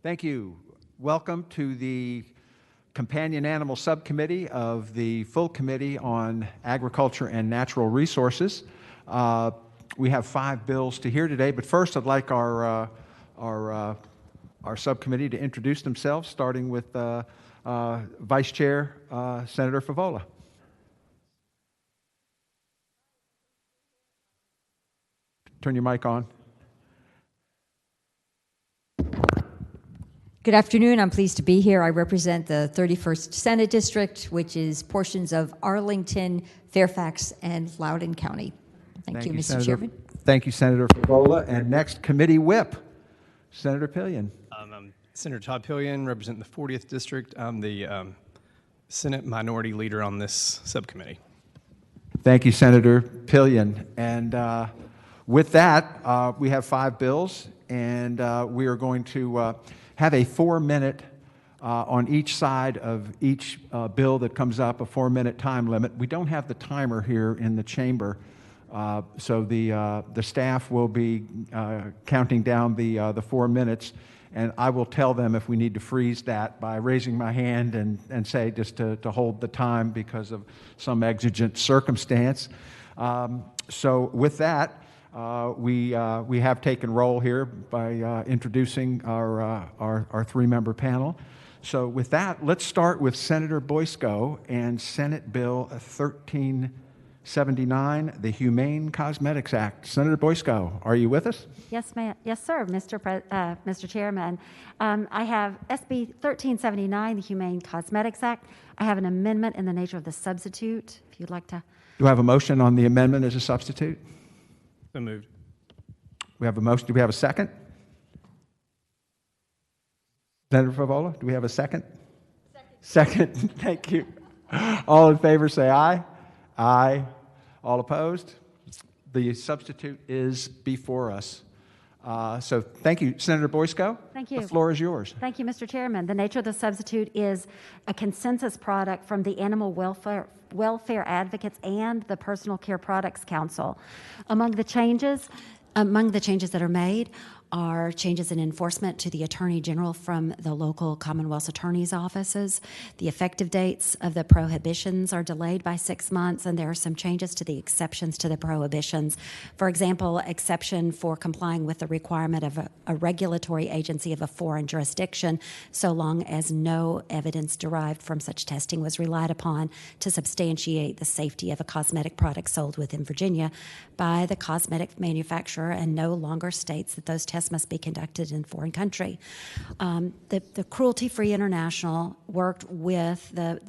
Thank you. Welcome to the Companion Animal Subcommittee of the Full Committee on Agriculture and Natural Resources. We have 5 bills to hear today, but first I'd like our subcommittee to introduce themselves, starting with Vice Chair Senator Favola. Turn your mic on. Good afternoon. I'm pleased to be here. I represent the 31st Senate District, which is portions of Arlington, Fairfax, and Loudoun County. Thank you, Mr. Chairman. Thank you, Senator Favola. And next, Committee Whip, Senator Pillion. I'm Senator Todd Pillion, representing the 40th District. I'm the Senate Minority Leader on this subcommittee. Thank you, Senator Pillion. And with that, we have 5 bills, and we are going to have a 4-minute on each side of each bill that comes up, a 4-minute time limit. We don't have the timer here in the chamber, so the staff will be counting down the 4 minutes, and I will tell them if we need to freeze that by raising my hand and say just to hold the time because of some exigent circumstance. So with that, we have taken roll here by introducing our 3-member panel. So with that, let's start with Senator Boysko and Senate Bill 1379, the Humane Cosmetics Act. Senator Boysko, are you with us? Yes, ma'am. Yes, sir, Mr. Chairman. I have SB 1379, the Humane Cosmetics Act. I have an amendment in the nature of the substitute, if you'd like to. Do I have a motion on the amendment as a substitute? So moved. We have a motion. Do we have a second? Senator Favola, do we have a second? Second. Thank you. All in favor say aye. Aye. All opposed? The substitute is before us. So thank you, Senator Boysko. Thank you. The floor is yours. Thank you, Mr. Chairman. The nature of the substitute is a consensus product from the Animal Welfare Advocates and the Personal Care Products Council. Among the changes that are made are changes in enforcement to the Attorney General from the local Commonwealth Attorney's offices. The effective dates of the prohibitions are delayed by 6 months, and there are some changes to the exceptions to the prohibitions. For example, exception for complying with the requirement of a regulatory agency of a foreign jurisdiction, so long as no evidence derived from such testing was relied upon to substantiate the safety of a cosmetic product sold within Virginia by the cosmetic manufacturer, and no longer states that those tests must be conducted in a foreign country. The Cruelty-Free International worked with the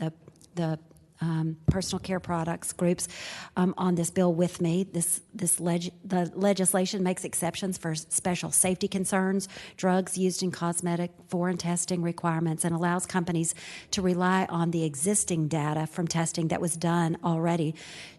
personal care products groups on this bill with me. The legislation makes exceptions for special safety concerns, drugs used in cosmetic, foreign testing requirements, and allows companies to rely on the existing data from testing that was done already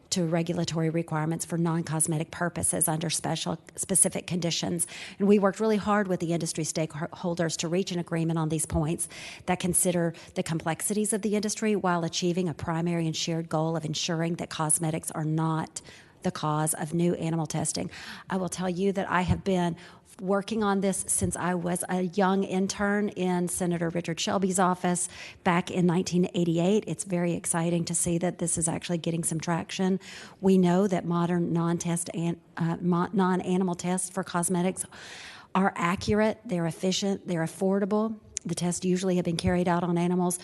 to regulatory requirements for non-cosmetic purposes under specific conditions. And we worked really hard with the industry stakeholders to reach an agreement on these points that consider the complexities of the industry while achieving a primary and shared goal of ensuring that cosmetics are not the cause of new animal testing. I will tell you that I have been working on this since I was a young intern in Senator Richard Shelby's office back in 1988. It's very exciting to see that this is actually getting some traction. We know that modern non-animal tests for cosmetics are accurate, they're efficient, they're affordable. The tests usually have been carried out on animals,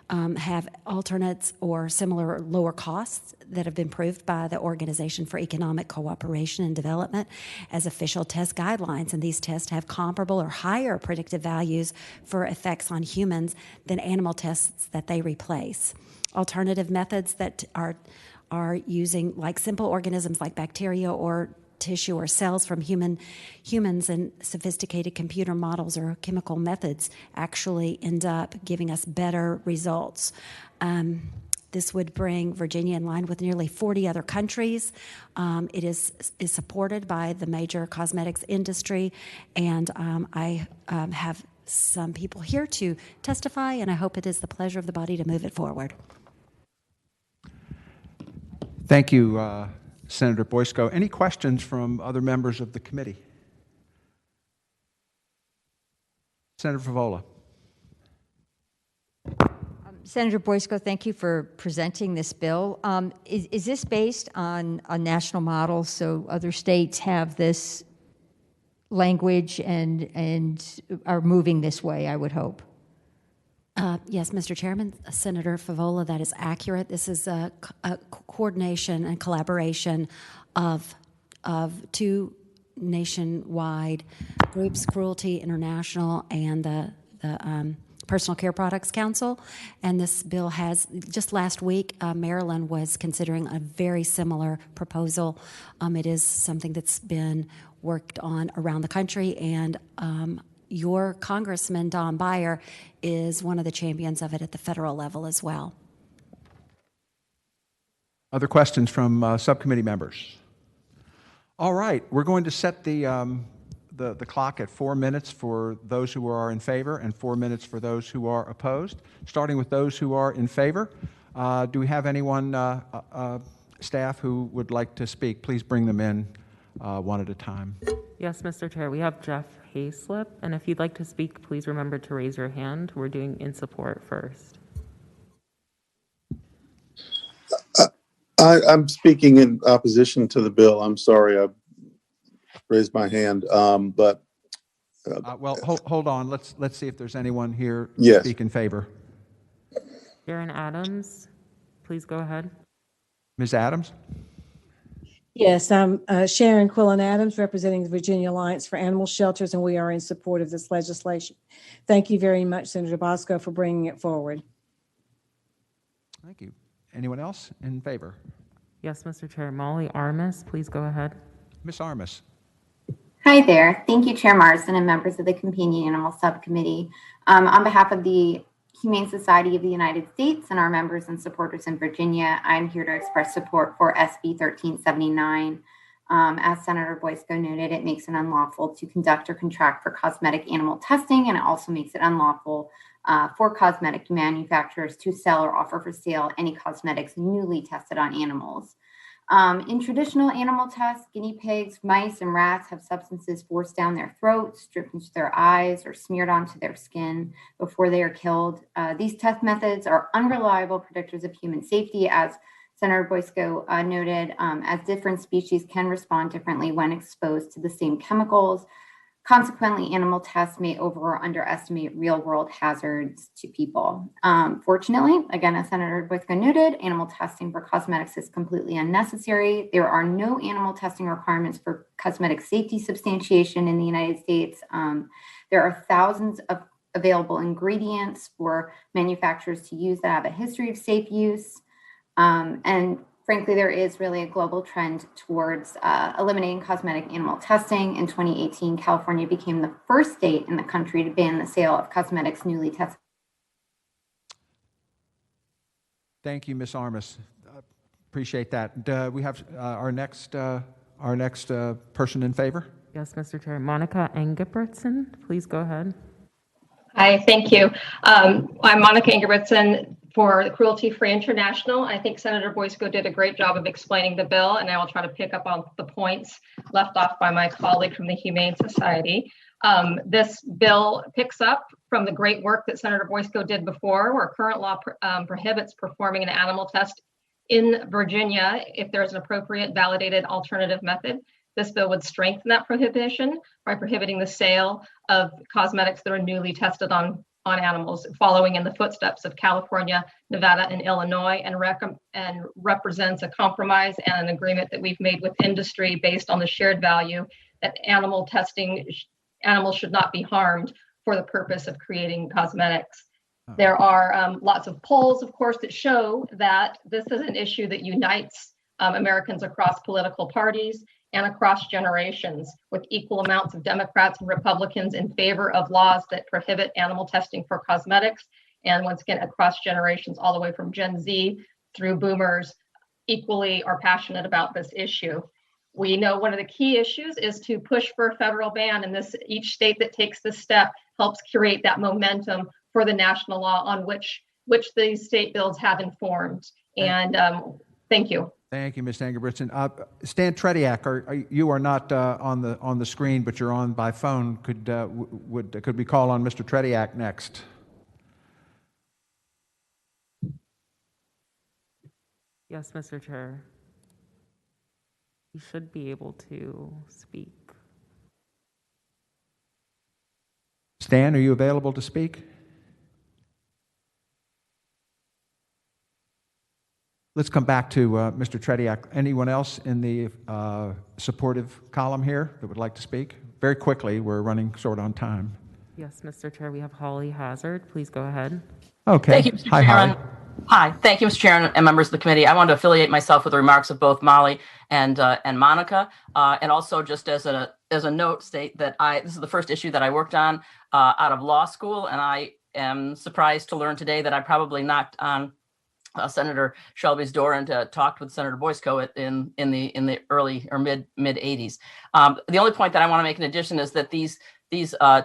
have alternates or similar lower costs that have been proved by the Organization for Economic Cooperation and Development as official test guidelines, and these tests have comparable or higher predictive values for effects on humans than animal tests that they replace. Alternative methods that are using like simple organisms like bacteria or tissue or cells from humans and sophisticated computer models or chemical methods actually end up giving us better results. This would bring Virginia in line with nearly 40 other countries. It is supported by the major cosmetics industry, and I have some people here to testify, and I hope it is the pleasure of the body to move it forward. Thank you, Senator Boysko. Any questions from other members of the committee? Senator Favola. Senator Boysko, thank you for presenting this bill. Is this based on a national model, so other states have this language and are moving this way, I would hope? Yes, Mr. Chairman, Senator Favola, that is accurate. This is a coordination and collaboration of two nationwide groups, Cruelty International and the Personal Care Products Council. And this bill has, just last week, Maryland was considering a very similar proposal. It is something that's been worked on around the country, and your Congressman, Don Beyer, is one of the champions of it at the federal level as well. Other questions from subcommittee members? All right, we're going to set the clock at 4 minutes for those who are in favor and 4 minutes for those who are opposed. Starting with those who are in favor, do we have anyone, staff, who would like to speak? Please bring them in one at a time. Yes, Mr. Chair, we have Jeff Hayslip, and if you'd like to speak, please remember to raise your hand. We're doing in support first. I'm speaking in opposition to the bill. I'm sorry, I raised my hand, but well, hold on. Let's see if there's anyone here to yes. speak in favor. Sharon Adams, please go ahead. Ms. Adams? Yes, I'm Sharon Quillen Adams, representing the Virginia Alliance for Animal Shelters, and we are in support of this legislation. Thank you very much, Senator Bosco, for bringing it forward. Thank you. Anyone else in favor? Yes, Mr. Chair. Molly Armis, please go ahead. Ms. Armis. Hi there. Thank you, Chair Marsden and members of the Companion Animal Subcommittee. On behalf of the Humane Society of the United States and our members and supporters in Virginia, I'm here to express support for SB 1379. As Senator Boysko noted, it makes it unlawful to conduct or contract for cosmetic animal testing, and it also makes it unlawful for cosmetic manufacturers to sell or offer for sale any cosmetics newly tested on animals. In traditional animal tests, guinea pigs, mice, and rats have substances forced down their throats, dripped into their eyes, or smeared onto their skin before they are killed. These test methods are unreliable predictors of human safety, as Senator Boysko noted, as different species can respond differently when exposed to the same chemicals. Consequently, animal tests may over or underestimate real-world hazards to people. Fortunately, again, as Senator Boysko noted, animal testing for cosmetics is completely unnecessary. There are no animal testing requirements for cosmetic safety substantiation in the United States. There are thousands of available ingredients for manufacturers to use that have a history of safe use. And frankly, there is really a global trend towards eliminating cosmetic animal testing. In 2018, California became the first state in the country to ban the sale of cosmetics newly tested. Thank you, Ms. Armis. Appreciate that. We have our next person in favor. Yes, Mr. Chair. Monica Engebretson, please go ahead. Hi, thank you. I'm Monica Engebretson for Cruelty Free International. I think Senator Boysko did a great job of explaining the bill, and I will try to pick up on the points left off by my colleague from the Humane Society. This bill picks up from the great work that Senator Boysko did before, where current law prohibits performing an animal test in Virginia if there's an appropriate validated alternative method. This bill would strengthen that prohibition by prohibiting the sale of cosmetics that are newly tested on animals, following in the footsteps of California, Nevada, and Illinois, and represents a compromise and an agreement that we've made with industry based on the shared value that animals should not be harmed for the purpose of creating cosmetics. There are lots of polls, of course, that show that this is an issue that unites Americans across political parties and across generations, with equal amounts of Democrats and Republicans in favor of laws that prohibit animal testing for cosmetics. And once again, across generations, all the way from Gen Z through boomers, equally are passionate about this issue. We know one of the key issues is to push for a federal ban, and each state that takes this step helps curate that momentum for the national law on which these state bills have informed. And thank you. Thank you, Ms. Engebretson. Stan Tretiak, you are not on the screen, but you're on by phone. Could we call on Mr. Tretiak next? Yes, Mr. Chair. You should be able to speak. Stan, are you available to speak? Let's come back to Mr. Tretiak. Anyone else in the supportive column here that would like to speak? Very quickly, we're running short on time. Yes, Mr. Chair, we have Holly Hazard. Please go ahead. Okay. Thank you, Mr. Hi, Chairman. Holly. Hi, thank you, Mr. Chairman and members of the committee. I want to affiliate myself with the remarks of both Molly and Monica, and also just as a note state that this is the first issue that I worked on out of law school, and I am surprised to learn today that I probably knocked on Senator Shelby's door and talked with Senator Boysko in the early or mid 80s. The only point that I want to make in addition is that these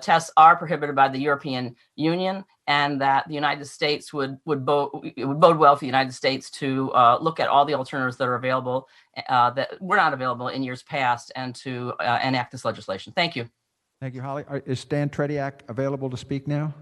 tests are prohibited by the European Union, and that the United States would bode well for the United States to look at all the alternatives that are available that were not available in years past, and to enact this legislation. Thank you. Thank you, Holly. Is Stan Tretiak available to speak now?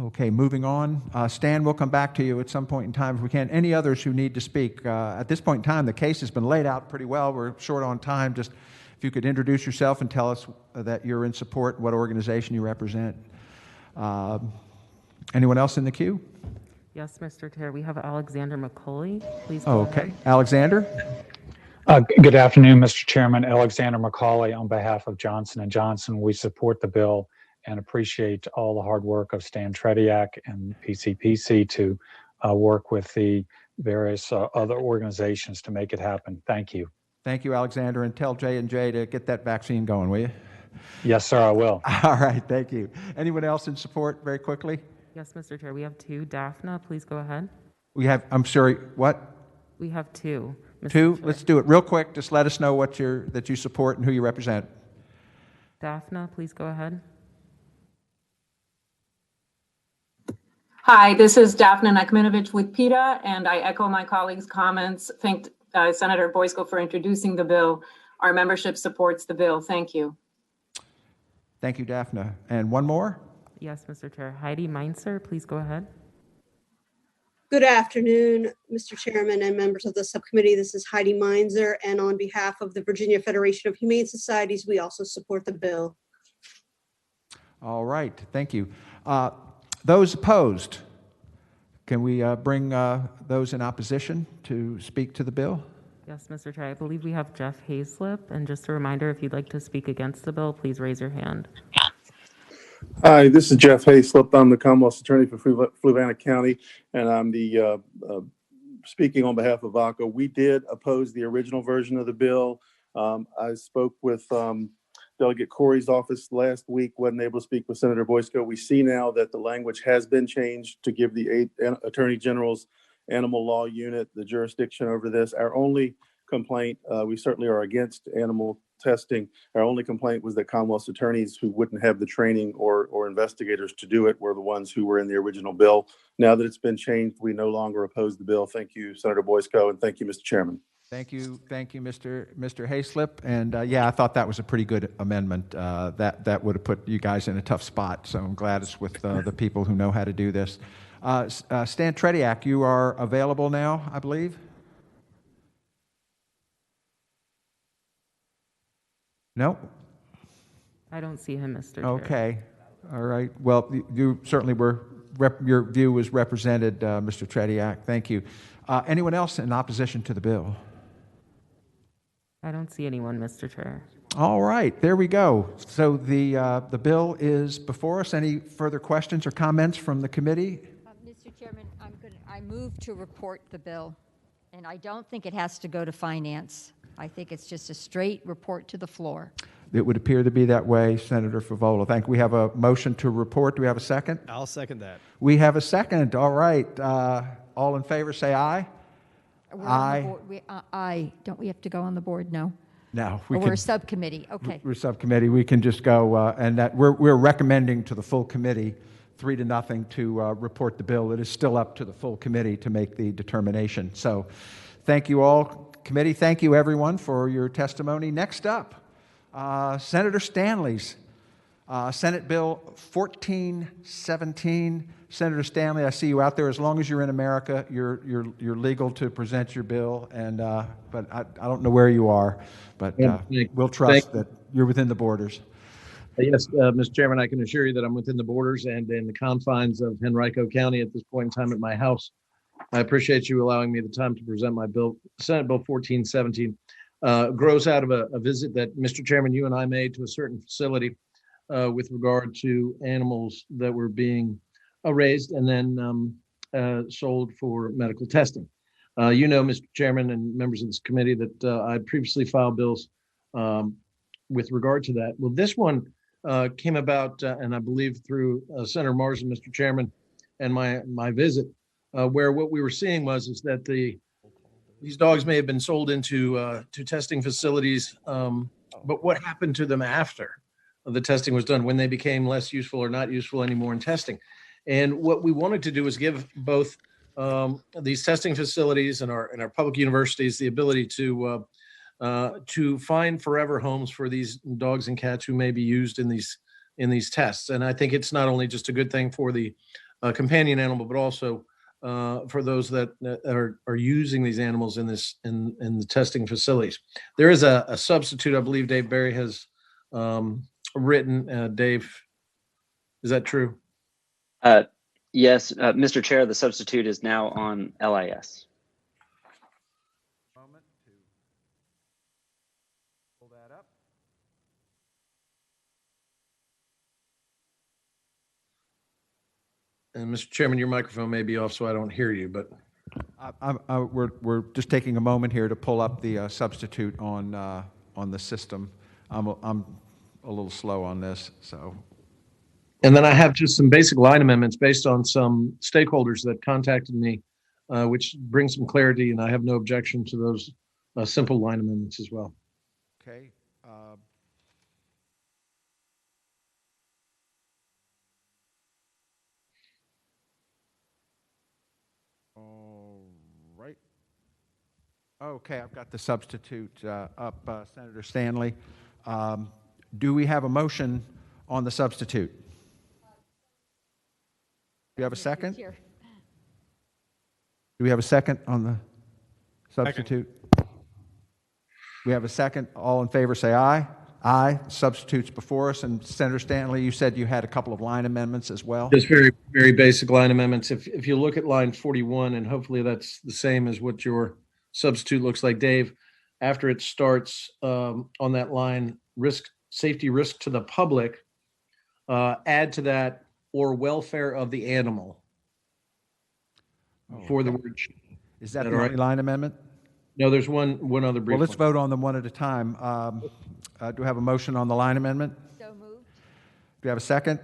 Okay, moving on. Stan, we'll come back to you at some point in time if we can. Any others who need to speak? At this point in time, the case has been laid out pretty well. We're short on time. Just if you could introduce yourself and tell us that you're in support, what organization you represent. Anyone else in the queue? Yes, Mr. Chair, we have Alexander McCauley. Please go ahead. Okay, Alexander? Good afternoon, Mr. Chairman. Alexander McCauley on behalf of Johnson & Johnson. We support the bill and appreciate all the hard work of Stan Tretiak and PCPC to work with the various other organizations to make it happen. Thank you. Thank you, Alexander, and tell J&J to get that vaccine going, will you? Yes, sir, I will. All right, thank you. Anyone else in support, very quickly? Yes, Mr. Chair, we have two. Daphne, please go ahead. We have, I'm sorry, what? We have two. Mr. Two? Chair. Let's do it real quick. Just let us know that you support and who you represent. Daphne, please go ahead. Hi, this is Daphne Nekmanovic with PETA, and I echo my colleagues' comments. Thank Senator Boysko for introducing the bill. Our membership supports the bill. Thank you. Thank you, Daphne. And one more? Yes, Mr. Chair. Heidi Meinzer, please go ahead. Good afternoon, Mr. Chairman and members of the subcommittee. This is Heidi Meinzer, and on behalf of the Virginia Federation of Humane Societies, we also support the bill. All right, thank you. Those opposed, can we bring those in opposition to speak to the bill? Yes, Mr. Chair. I believe we have Jeff Hayslip. And just a reminder, if you'd like to speak against the bill, please raise your hand. Hi, this is Jeff Hayslip. I'm the Commonwealth's Attorney for Fluvanna County, and I'm the speaking on behalf of VACA. We did oppose the original version of the bill. I spoke with Delegate Corey's office last week, wasn't able to speak with Senator Boysko. We see now that the language has been changed to give the 8 Attorney General's Animal Law Unit the jurisdiction over this. Our only complaint, we certainly are against animal testing. Our only complaint was that Commonwealth's attorneys who wouldn't have the training or investigators to do it were the ones who were in the original bill. Now that it's been changed, we no longer oppose the bill. Thank you, Senator Boysko, and thank you, Mr. Chairman. Thank you, Mr. Hayslip. And yeah, I thought that was a pretty good amendment. That would have put you guys in a tough spot. So I'm glad it's with the people who know how to do this. Stan Tretiak, you are available now, I believe. No? I don't see him, Mr. Chair. Okay. All right. Well, you certainly were, your view was represented, Mr. Tretiak. Thank you. Anyone else in opposition to the bill? I don't see anyone, Mr. Chair. All right, there we go. So the bill is before us. Any further questions or comments from the committee? Mr. Chairman, I move to report the bill, and I don't think it has to go to finance. I think it's just a straight report to the floor. It would appear to be that way, Senator Favola. Thank you. We have a motion to report. Do we have a second? I'll second that. We have a second. All right. All in favor, say aye. We're Aye. on the board. Aye. Don't we have to go on the board? No. No. We're a subcommittee. Okay. We're a subcommittee. We can just go, and that we're recommending to the full committee 3-0 to report the bill. It is still up to the full committee to make the determination. So thank you all, committee. Thank you, everyone, for your testimony. Next up, Senator Stanley's Senate Bill 1417. Senator Stanley, I see you out there. As long as you're in America, you're legal to present your bill. And but I don't know where you are, but we'll trust that you're within the borders. Yes, Mr. Chairman, I can assure you that I'm within the borders and in the confines of Henrico County at this point in time at my house. I appreciate you allowing me the time to present my bill. Senate Bill 1417 grows out of a visit that, Mr. Chairman, you and I made to a certain facility with regard to animals that were being raised and then sold for medical testing. You know, Mr. Chairman and members of this committee, that I previously filed bills with regard to that. Well, this one came about, and I believe through Senator Marsden, Mr. Chairman, and my visit, where what we were seeing is that these dogs may have been sold into to testing facilities, but what happened to them after the testing was done, when they became less useful or not useful anymore in testing? And what we wanted to do is give both these testing facilities and our public universities the ability to find forever homes for these dogs and cats who may be used in these tests. And I think it's not only just a good thing for the companion animal, but also for those that are using these animals in the testing facilities. There is a substitute, I believe Dave Barry has written. Dave, is that true? Yes, Mr. Chair, the substitute is now on LIS. And Mr. Chairman, your microphone may be off, so I don't hear you, but. We're just taking a moment here to pull up the substitute on the system. I'm a little slow on this, so. And then I have just some basic line amendments based on some stakeholders that contacted me, which brings some clarity, and I have no objection to those simple line amendments as well. Okay. All right. Okay, I've got the substitute up, Senator Stanley. Do we have a motion on the substitute? Do you have a second? Do we have a second on the substitute? Second. We have a second. All in favor say aye. Aye. Substitutes before us. And Senator Stanley, you said you had a couple of line amendments as well? Just very, very basic line amendments. If you look at line 41, and hopefully that's the same as what your substitute looks like, Dave, after it starts on that line, safety risk to the public, add to that or welfare of the animal. For the word. Is that the only line amendment? No, there's one other brief. Well, let's vote on them one at a time. Do we have a motion on the line amendment? So moved. Do we have a second?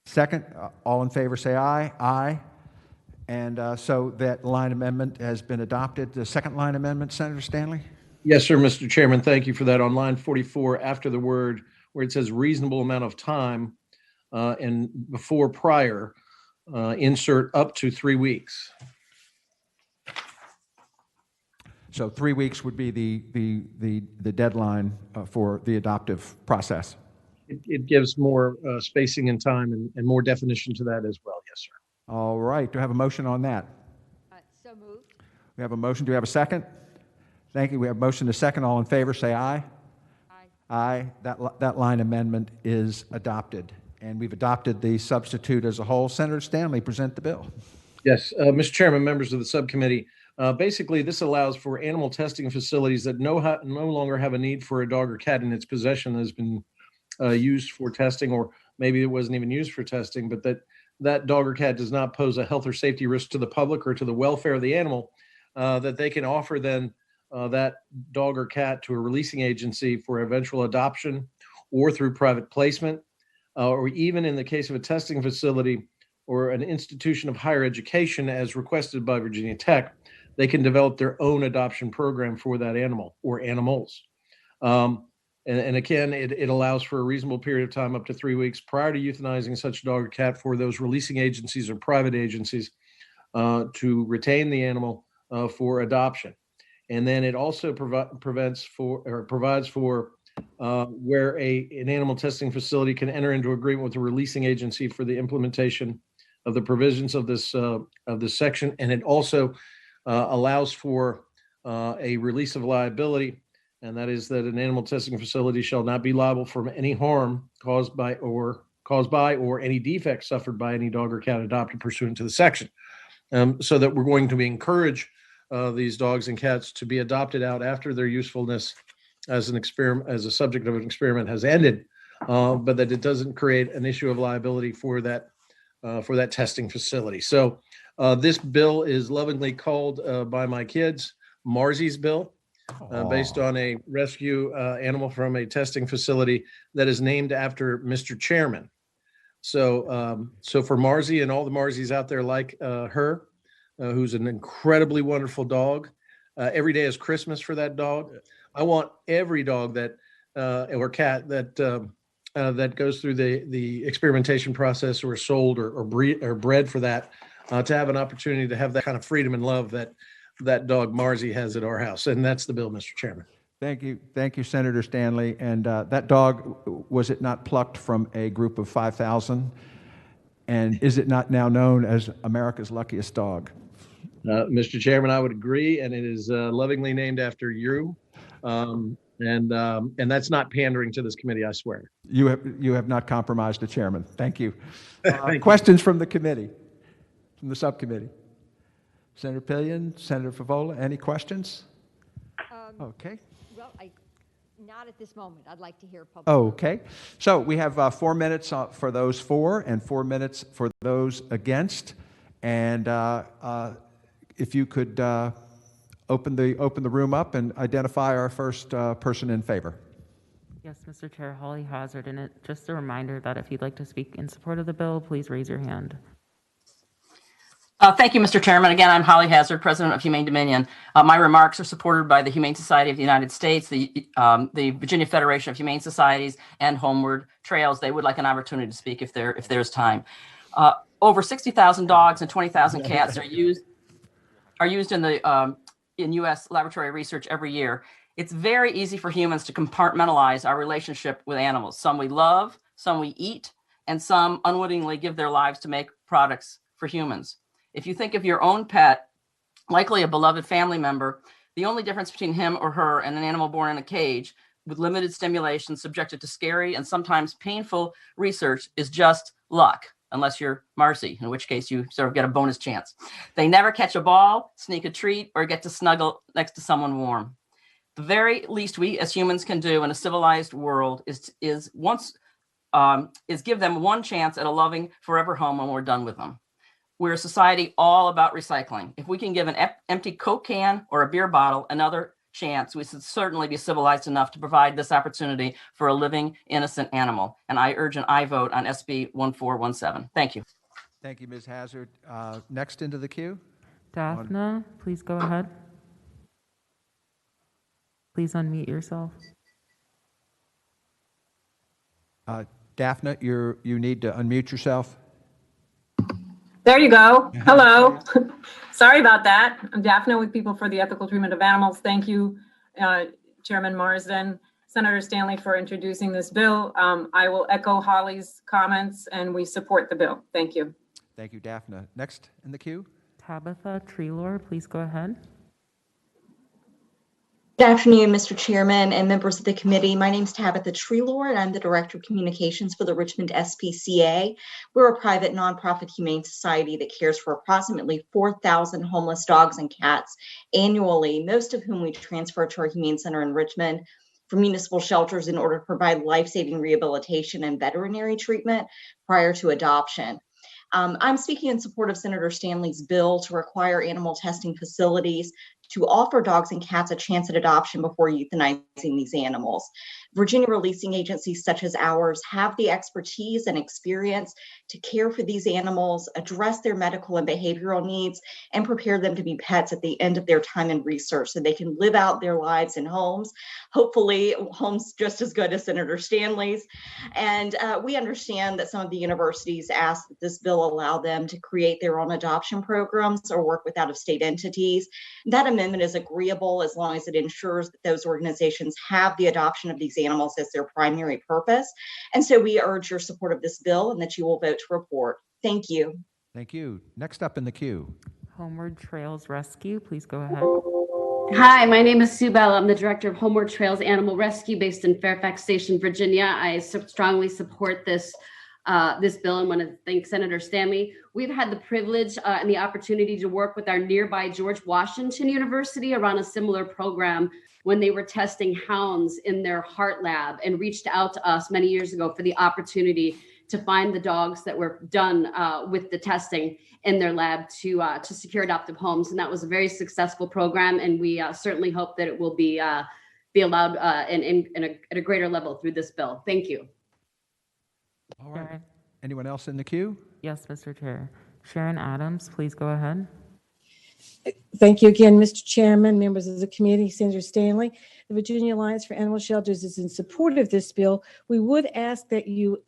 Second. All in favor say aye. Aye. And so that line amendment has been adopted. The second line amendment, Senator Stanley? Yes, sir, Mr. Chairman. Thank you for that. On line 44, after the word where it says reasonable amount of time and before prior, insert up to 3 weeks. So 3 weeks would be the deadline for the adoptive process. It gives more spacing and time and more definition to that as well. Yes, sir. All right. Do I have a motion on that? So moved. We have a motion. Do we have a second? Thank you. We have a motion to second. All in favor say aye. Aye. That line amendment is adopted. And we've adopted the substitute as a whole. Senator Stanley, present the bill. Yes, Mr. Chairman, members of the subcommittee. Basically, this allows for animal testing facilities that no longer have a need for a dog or cat in its possession that has been used for testing, or maybe it wasn't even used for testing, but that dog or cat does not pose a health or safety risk to the public or to the welfare of the animal, that they can offer then that dog or cat to a releasing agency for eventual adoption or through private placement, or even in the case of a testing facility or an institution of higher education as requested by Virginia Tech, they can develop their own adoption program for that animal or animals. And again, it allows for a reasonable period of time, up to 3 weeks, prior to euthanizing such a dog or cat for those releasing agencies or private agencies to retain the animal for adoption. And then it also provides for where an animal testing facility can enter into agreement with the releasing agency for the implementation of the provisions of this section. And it also allows for a release of liability, and that is that an animal testing facility shall not be liable for any harm caused by or any defect suffered by any dog or cat adopted pursuant to the section. So that we're going to encourage these dogs and cats to be adopted out after their usefulness as an experiment, as a subject of an experiment, has ended, but that it doesn't create an issue of liability for that testing facility. So this bill is lovingly called by my kids Marzy's bill, based on a rescue animal from a testing facility that is named after Mr. Chairman. So for Marzy and all the Marzys out there like her, who's an incredibly wonderful dog, every day is Christmas for that dog. I want every dog that or cat that goes through the experimentation process or sold or bred for that to have an opportunity to have that kind of freedom and love that dog Marzy has at our house. And that's the bill, Mr. Chairman. Thank you, Senator Stanley. And that dog, was it not plucked from a group of 5,000? And is it not now known as America's luckiest dog? Mr. Chairman, I would agree, and it is lovingly named after you. And that's not pandering to this committee, I swear. You have not compromised the chairman. Thank you. Thank you. Questions from the committee, from the subcommittee? Senator Pillion, Senator Favola, any questions? Okay. Well, not at this moment. I'd like to hear public. Okay. So we have 4 minutes for those for and 4 minutes for those against. And if you could open the room up and identify our first person in favor. Yes, Mr. Chair, Holly Hazard. And just a reminder that if you'd like to speak in support of the bill, please raise your hand. Thank you, Mr. Chairman. Again, I'm Holly Hazard, President of Humane Dominion. My remarks are supported by the Humane Society of the United States, the Virginia Federation of Humane Societies, and Homeward Trails. They would like an opportunity to speak if there's time. Over 60,000 dogs and 20,000 cats are used in U.S. laboratory research every year. It's very easy for humans to compartmentalize our relationship with animals. Some we love, some we eat, and some unwittingly give their lives to make products for humans. If you think of your own pet, likely a beloved family member, the only difference between him or her and an animal born in a cage with limited stimulation, subjected to scary and sometimes painful research, is just luck, unless you're Marcy, in which case you sort of get a bonus chance. They never catch a ball, sneak a treat, or get to snuggle next to someone warm. The very least we as humans can do in a civilized world is give them one chance at a loving forever home when we're done with them. We're a society all about recycling. If we can give an empty Coke can or a beer bottle another chance, we should certainly be civilized enough to provide this opportunity for a living, innocent animal. And I urge an aye vote on SB 1417. Thank you. Thank you, Ms. Hazard. Next into the queue. Daphne, please go ahead. Please unmute yourself. Daphne, you need to unmute yourself. There you go. Hello. Sorry about that. I'm Daphne with People for the Ethical Treatment of Animals. Thank you, Chairman Marsden, Senator Stanley, for introducing this bill. I will echo Holly's comments, and we support the bill. Thank you. Thank you, Daphne. Next in the queue. Tabitha Treelor, please go ahead. Good afternoon, Mr. Chairman and members of the committee. My name is Tabitha Treelor, and I'm the Director of Communications for the Richmond SPCA. We're a private nonprofit humane society that cares for approximately 4,000 homeless dogs and cats annually, most of whom we transfer to our Humane Center in Richmond from municipal shelters in order to provide life-saving rehabilitation and veterinary treatment prior to adoption. I'm speaking in support of Senator Stanley's bill to require animal testing facilities to offer dogs and cats a chance at adoption before euthanizing these animals. Virginia releasing agencies such as ours have the expertise and experience to care for these animals, address their medical and behavioral needs, and prepare them to be pets at the end of their time in research so they can live out their lives in homes, hopefully homes just as good as Senator Stanley's. And we understand that some of the universities ask that this bill allow them to create their own adoption programs or work with out-of-state entities. That amendment is agreeable as long as it ensures that those organizations have the adoption of these animals as their primary purpose. And so we urge your support of this bill and that you will vote to report. Thank you. Thank you. Next up in the queue. Homeward Trails Rescue, please go ahead. Hi, my name is Sue Bell. I'm the director of Homeward Trails Animal Rescue based in Fairfax Station, Virginia. I strongly support this bill and want to thank Senator Stanley. We've had the privilege and the opportunity to work with our nearby George Washington University around a similar program when they were testing hounds in their heart lab, and reached out to us many years ago for the opportunity to find the dogs that were done with the testing in their lab to secure adoptive homes. And that was a very successful program, and we certainly hope that it will be allowed at a greater level through this bill. Thank you. All right. Anyone else in the queue? Yes, Mr. Chair. Sharon Adams, please go ahead. Thank you again, Mr. Chairman, members of the committee, Senator Stanley. The Virginia Alliance for Animal Shelters is in support of this bill. We would ask that you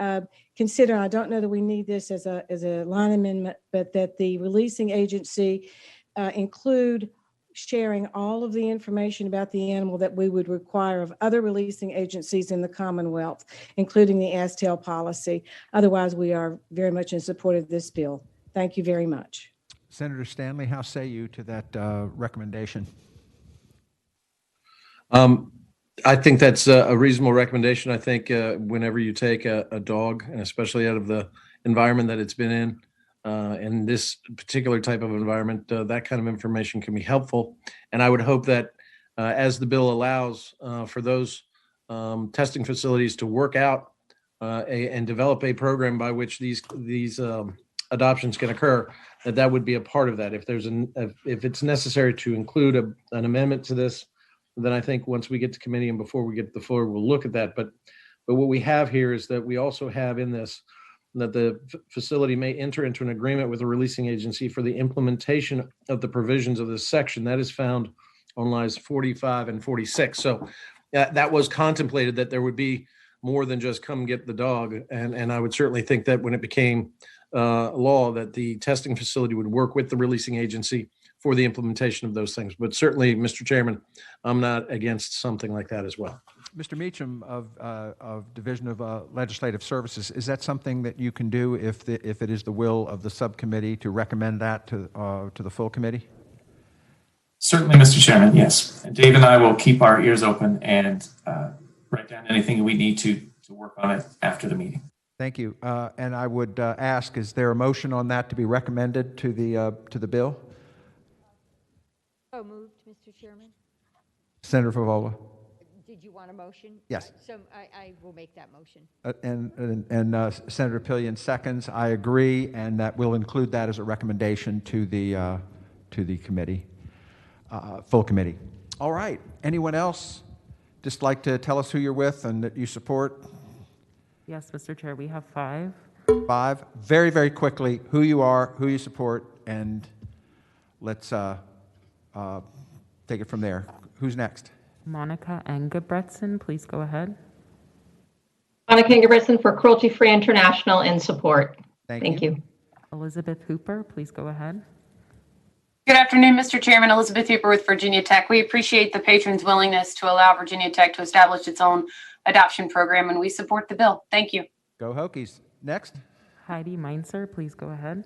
consider, I don't know that we need this as a line amendment, but that the releasing agency include sharing all of the information about the animal that we would require of other releasing agencies in the Commonwealth, including the ASTEL policy. Otherwise, we are very much in support of this bill. Thank you very much. Senator Stanley, how say you to that recommendation? I think that's a reasonable recommendation. I think whenever you take a dog, and especially out of the environment that it's been in this particular type of environment, that kind of information can be helpful. And I would hope that as the bill allows for those testing facilities to work out and develop a program by which these adoptions can occur, that would be a part of that. If it's necessary to include an amendment to this, then I think once we get to committee and before we get to the floor, we'll look at that. But what we have here is that we also have in this that the facility may enter into an agreement with the releasing agency for the implementation of the provisions of this section. That is found on lines 45 and 46. So that was contemplated that there would be more than just come get the dog. And I would certainly think that when it became law, that the testing facility would work with the releasing agency for the implementation of those things. But certainly, Mr. Chairman, I'm not against something like that as well. Mr. Meacham of Division of Legislative Services, is that something that you can do if it is the will of the subcommittee to recommend that to the full committee? Certainly, Mr. Chairman, yes. And Dave and I will keep our ears open and write down anything we need to work on it after the meeting. Thank you. And I would ask, is there a motion on that to be recommended to the bill? So moved, Mr. Chairman. Senator Favola. Did you want a motion? Yes. So I will make that motion. And Senator Pillion seconds. I agree, and that will include that as a recommendation to the committee, full committee. All right. Anyone else just like to tell us who you're with and that you support? Yes, Mr. Chair, we have 5. 5. Very, very quickly, who you are, who you support, and let's take it from there. Who's next? Monica Engebretson, please go ahead. Monica Engebretson for Cruelty Free International in support. Thank you. Elizabeth Hooper, please go ahead. Good afternoon, Mr. Chairman. Elizabeth Hooper with Virginia Tech. We appreciate the patrons' willingness to allow Virginia Tech to establish its own adoption program, and we support the bill. Thank you. Go Hokies. Next. Heidi Meinzer, please go ahead.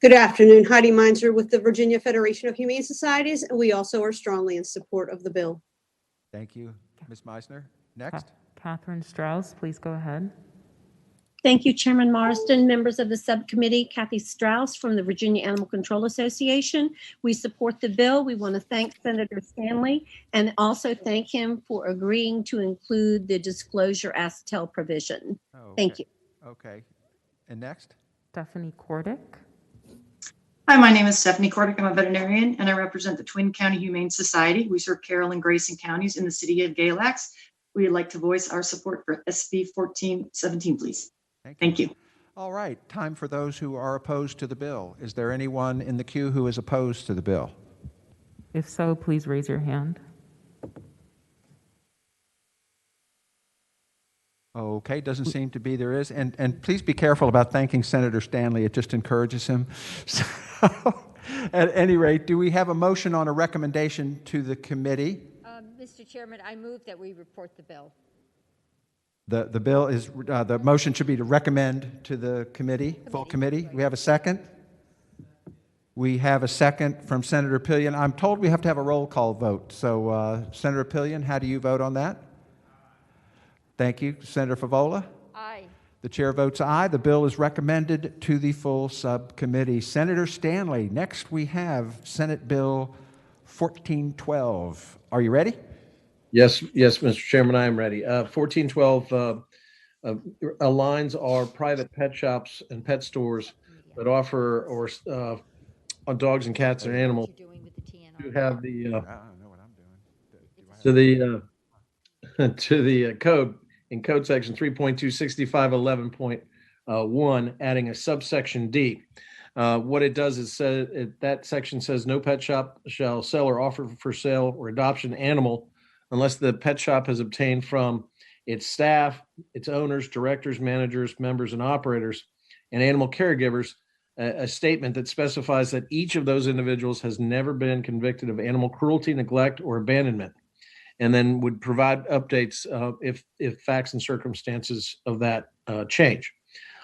Good afternoon, Heidi Meinzer with the Virginia Federation of Humane Societies, and we also are strongly in support of the bill. Thank you, Ms. Meisner. Next. Catherine Strauss, please go ahead. Thank you, Chairman Marsden, members of the subcommittee. Kathy Strauss from the Virginia Animal Control Association. We support the bill. We want to thank Senator Stanley and also thank him for agreeing to include the disclosure ASTEL provision. Oh, okay. Thank you. Okay. And next? Stephanie Kordick. Hi, my name is Stephanie Cordick. I'm a veterinarian, and I represent the Twin County Humane Society. We serve Carroll and Grayson counties in the city of Galax. We would like to voice our support for SB 1417, please. Thank you. All right, time for those who are opposed to the bill. Is there anyone in the queue who is opposed to the bill? If so, please raise your hand. Okay, doesn't seem to be there is. And please be careful about thanking Senator Stanley. It just encourages him. So, at any rate, do we have a motion on a recommendation to the committee? Mr. Chairman, I move that we report the bill. The bill is, the motion should be to recommend to the committee, full committee. We have a second? We have a second from Senator Pillion. I'm told we have to have a roll call vote. So, Senator Pillion, how do you vote on that? Thank you. Senator Favola? Aye. The chair votes aye. The bill is recommended to the full subcommittee. Senator Stanley, next we have Senate Bill 1412. Are you ready? Yes, Mr. Chairman, I am ready. 1412 aligns our private pet shops and pet stores that offer on dogs and cats and animals to have the to the code in code section 3.26511.1, adding a subsection D. What it does is that section says no pet shop shall sell or offer for sale or adoption animal unless the pet shop has obtained from its staff, its owners, directors, managers, members, and operators, and animal caregivers a statement that specifies that each of those individuals has never been convicted of animal cruelty, neglect, or abandonment, and then would provide updates if facts and circumstances of that change.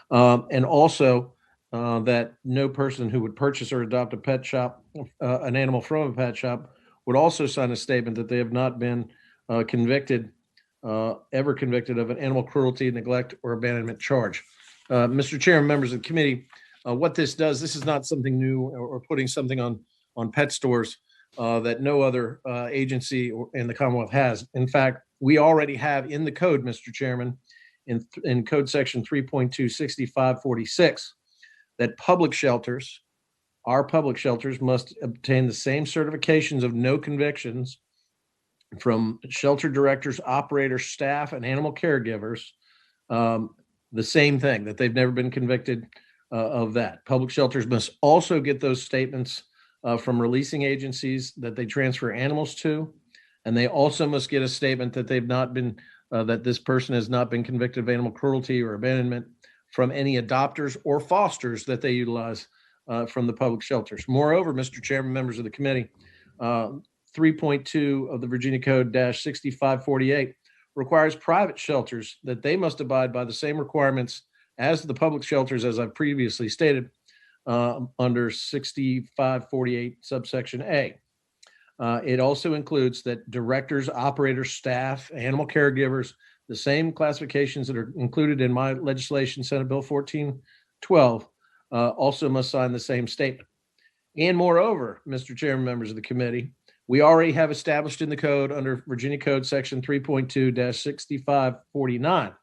And also that no person who would purchase or adopt a pet shop, an animal from a pet shop, would also sign a statement that they have not been ever convicted of an animal cruelty, neglect, or abandonment charge. Mr. Chairman, members of the committee, what this does, this is not something new or putting something on pet stores that no other agency in the Commonwealth has. In fact, we already have in the code, Mr. Chairman, in code section 3.26546, that our public shelters must obtain the same certifications of no convictions from shelter directors, operators, staff, and animal caregivers. The same thing, that they've never been convicted of that. Public shelters must also get those statements from releasing agencies that they transfer animals to, and they also must get a statement that they've not been, that this person has not been convicted of animal cruelty or abandonment from any adopters or fosters that they utilize from the public shelters. Moreover, Mr. Chairman, members of the committee, 3.2 of the Virginia Code -6548 requires private shelters that they must abide by the same requirements as the public shelters, as I've previously stated, under 6548 subsection A. It also includes that directors, operators, staff, animal caregivers, the same classifications that are included in my legislation, Senate Bill 1412, also must sign the same statement. And moreover, Mr. Chairman, members of the committee, we already have established in the code under Virginia Code section 3.2-6549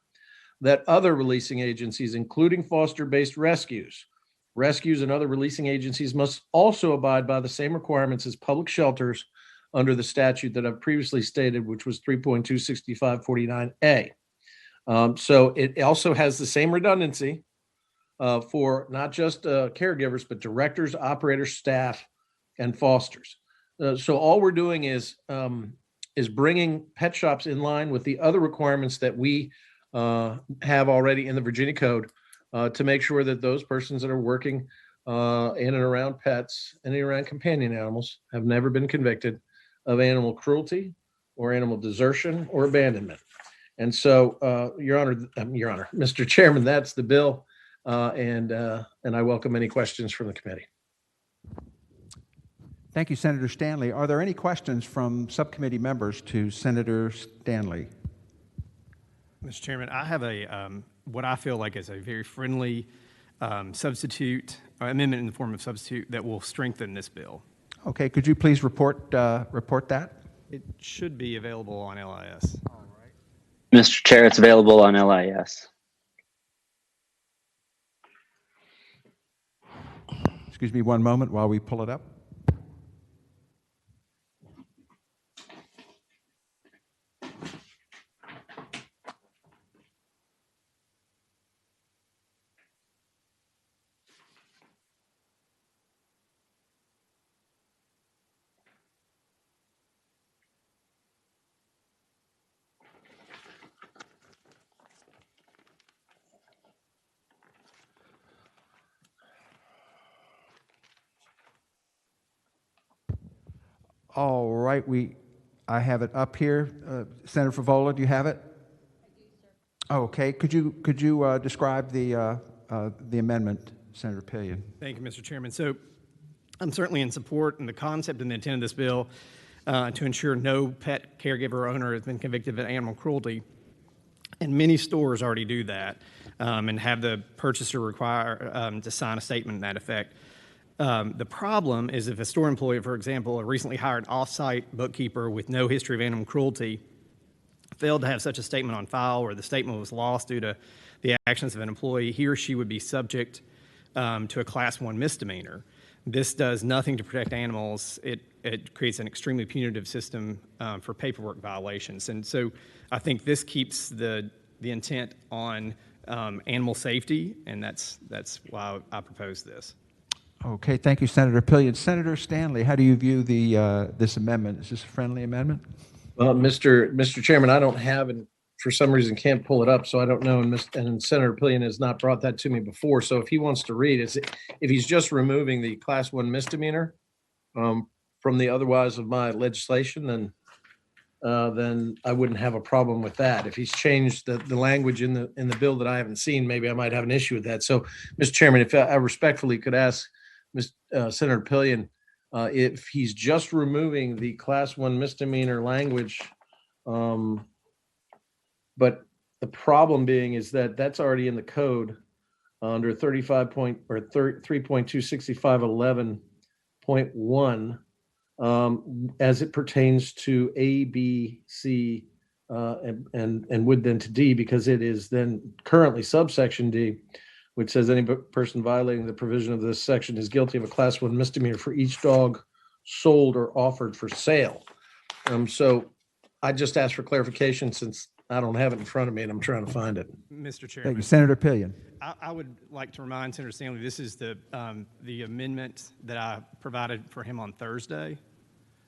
that other releasing agencies, including foster-based rescues, and other releasing agencies must also abide by the same requirements as public shelters under the statute that I've previously stated, which was 3.26549A. So it also has the same redundancy for not just caregivers, but directors, operators, staff, and fosters. So all we're doing is bringing pet shops in line with the other requirements that we have already in the Virginia Code to make sure that those persons that are working in and around pets and around companion animals have never been convicted of animal cruelty or animal desertion or abandonment. And so, Your Honor, Mr. Chairman, that's the bill, and I welcome any questions from the committee. Thank you, Senator Stanley. Are there any questions from subcommittee members to Senator Stanley? Mr. Chairman, I have a what I feel like is a very friendly substitute amendment in the form of substitute that will strengthen this bill. Okay, could you please report that? It should be available on LIS. Mr. Chair, it's available on LIS. Excuse me one moment while we pull it up. All right, I have it up here. Senator Favola, do you have it? I do, sir. Okay, could you describe the amendment, Senator Pillion? Thank you, Mr. Chairman. So I'm certainly in support in the concept and the intent of this bill to ensure no pet caregiver or owner has been convicted of animal cruelty. And many stores already do that and have the purchaser require to sign a statement to that effect. The problem is if a store employee, for example, a recently hired off-site bookkeeper with no history of animal cruelty failed to have such a statement on file or the statement was lost due to the actions of an employee, he or she would be subject to a Class 1 misdemeanor. This does nothing to protect animals. It creates an extremely punitive system for paperwork violations. And so I think this keeps the intent on animal safety, and that's why I propose this. Okay, thank you, Senator Pillion. Senator Stanley, how do you view this amendment? Is this a friendly amendment? Well, Mr. Chairman, I don't have, and for some reason can't pull it up, so I don't know. And Senator Pillion has not brought that to me before. So if he wants to read, if he's just removing the Class 1 misdemeanor from the otherwise of my legislation, then I wouldn't have a problem with that. If he's changed the language in the bill that I haven't seen, maybe I might have an issue with that. So, Mr. Chairman, if I respectfully could ask Senator Pillion, if he's just removing the Class 1 misdemeanor language, but the problem being is that that's already in the code under 3.26511.1 as it pertains to A, B, C, and would then to D, because it is then currently subsection D, which says any person violating the provision of this section is guilty of a Class 1 misdemeanor for each dog sold or offered for sale. So I just asked for clarification since I don't have it in front of me and I'm trying to find it. Mr. Chairman. Thank you, Senator Pillion. I would like to remind Senator Stanley, this is the amendment that I provided for him on Thursday.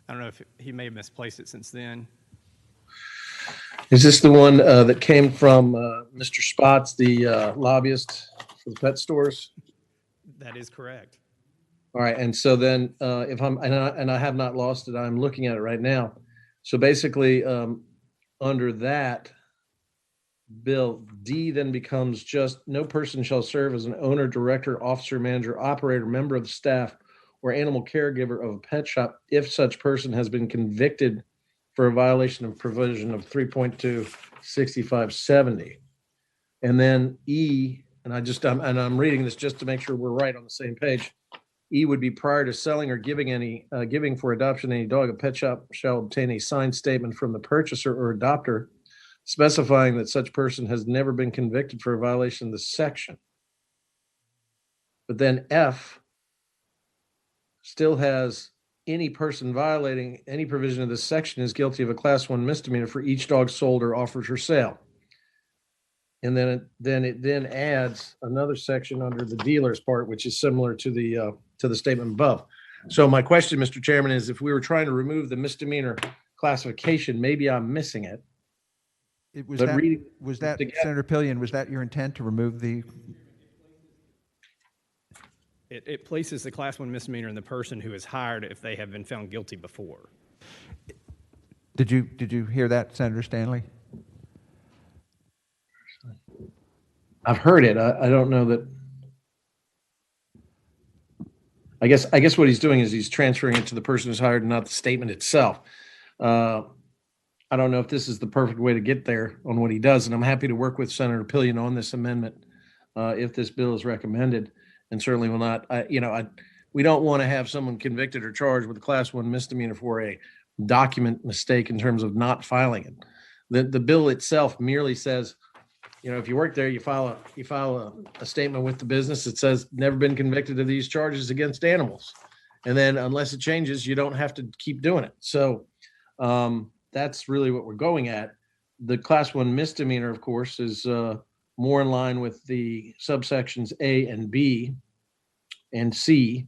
I don't know if he may have misplaced it since then. Is this the one that came from Mr. Spots, the lobbyist for the pet stores? That is correct. All right, and so then if I'm and I have not lost it, I'm looking at it right now. So basically, under that bill, D then becomes just no person shall serve as an owner, director, officer, manager, operator, member of the staff, or animal caregiver of a pet shop if such person has been convicted for a violation of provision of 3.26570. And then E, and I'm reading this just to make sure we're right on the same page. E would be prior to selling or giving for adoption any dog, a pet shop shall obtain a signed statement from the purchaser or adopter specifying that such person has never been convicted for a violation of this section. But then F still has any person violating any provision of this section is guilty of a Class 1 misdemeanor for each dog sold or offered for sale. And then it adds another section under the dealer's part, which is similar to the statement above. So my question, Mr. Chairman, is if we were trying to remove the misdemeanor classification, maybe I'm missing it. Was that Senator Pillion, was that your intent to remove the? It places the Class 1 misdemeanor in the person who is hired if they have been found guilty before. Did you hear that, Senator Stanley? I've heard it. I don't know that. I guess what he's doing is he's transferring it to the person who's hired and not the statement itself. I don't know if this is the perfect way to get there on what he does, and I'm happy to work with Senator Pillion on this amendment if this bill is recommended, and certainly will not. We don't want to have someone convicted or charged with a Class 1 misdemeanor for a document mistake in terms of not filing it. The bill itself merely says if you work there, you file a statement with the business that says never been convicted of these charges against animals. And then unless it changes, you don't have to keep doing it. So that's really what we're going at. The class 1 misdemeanor, of course, is more in line with the subsections A and B and C.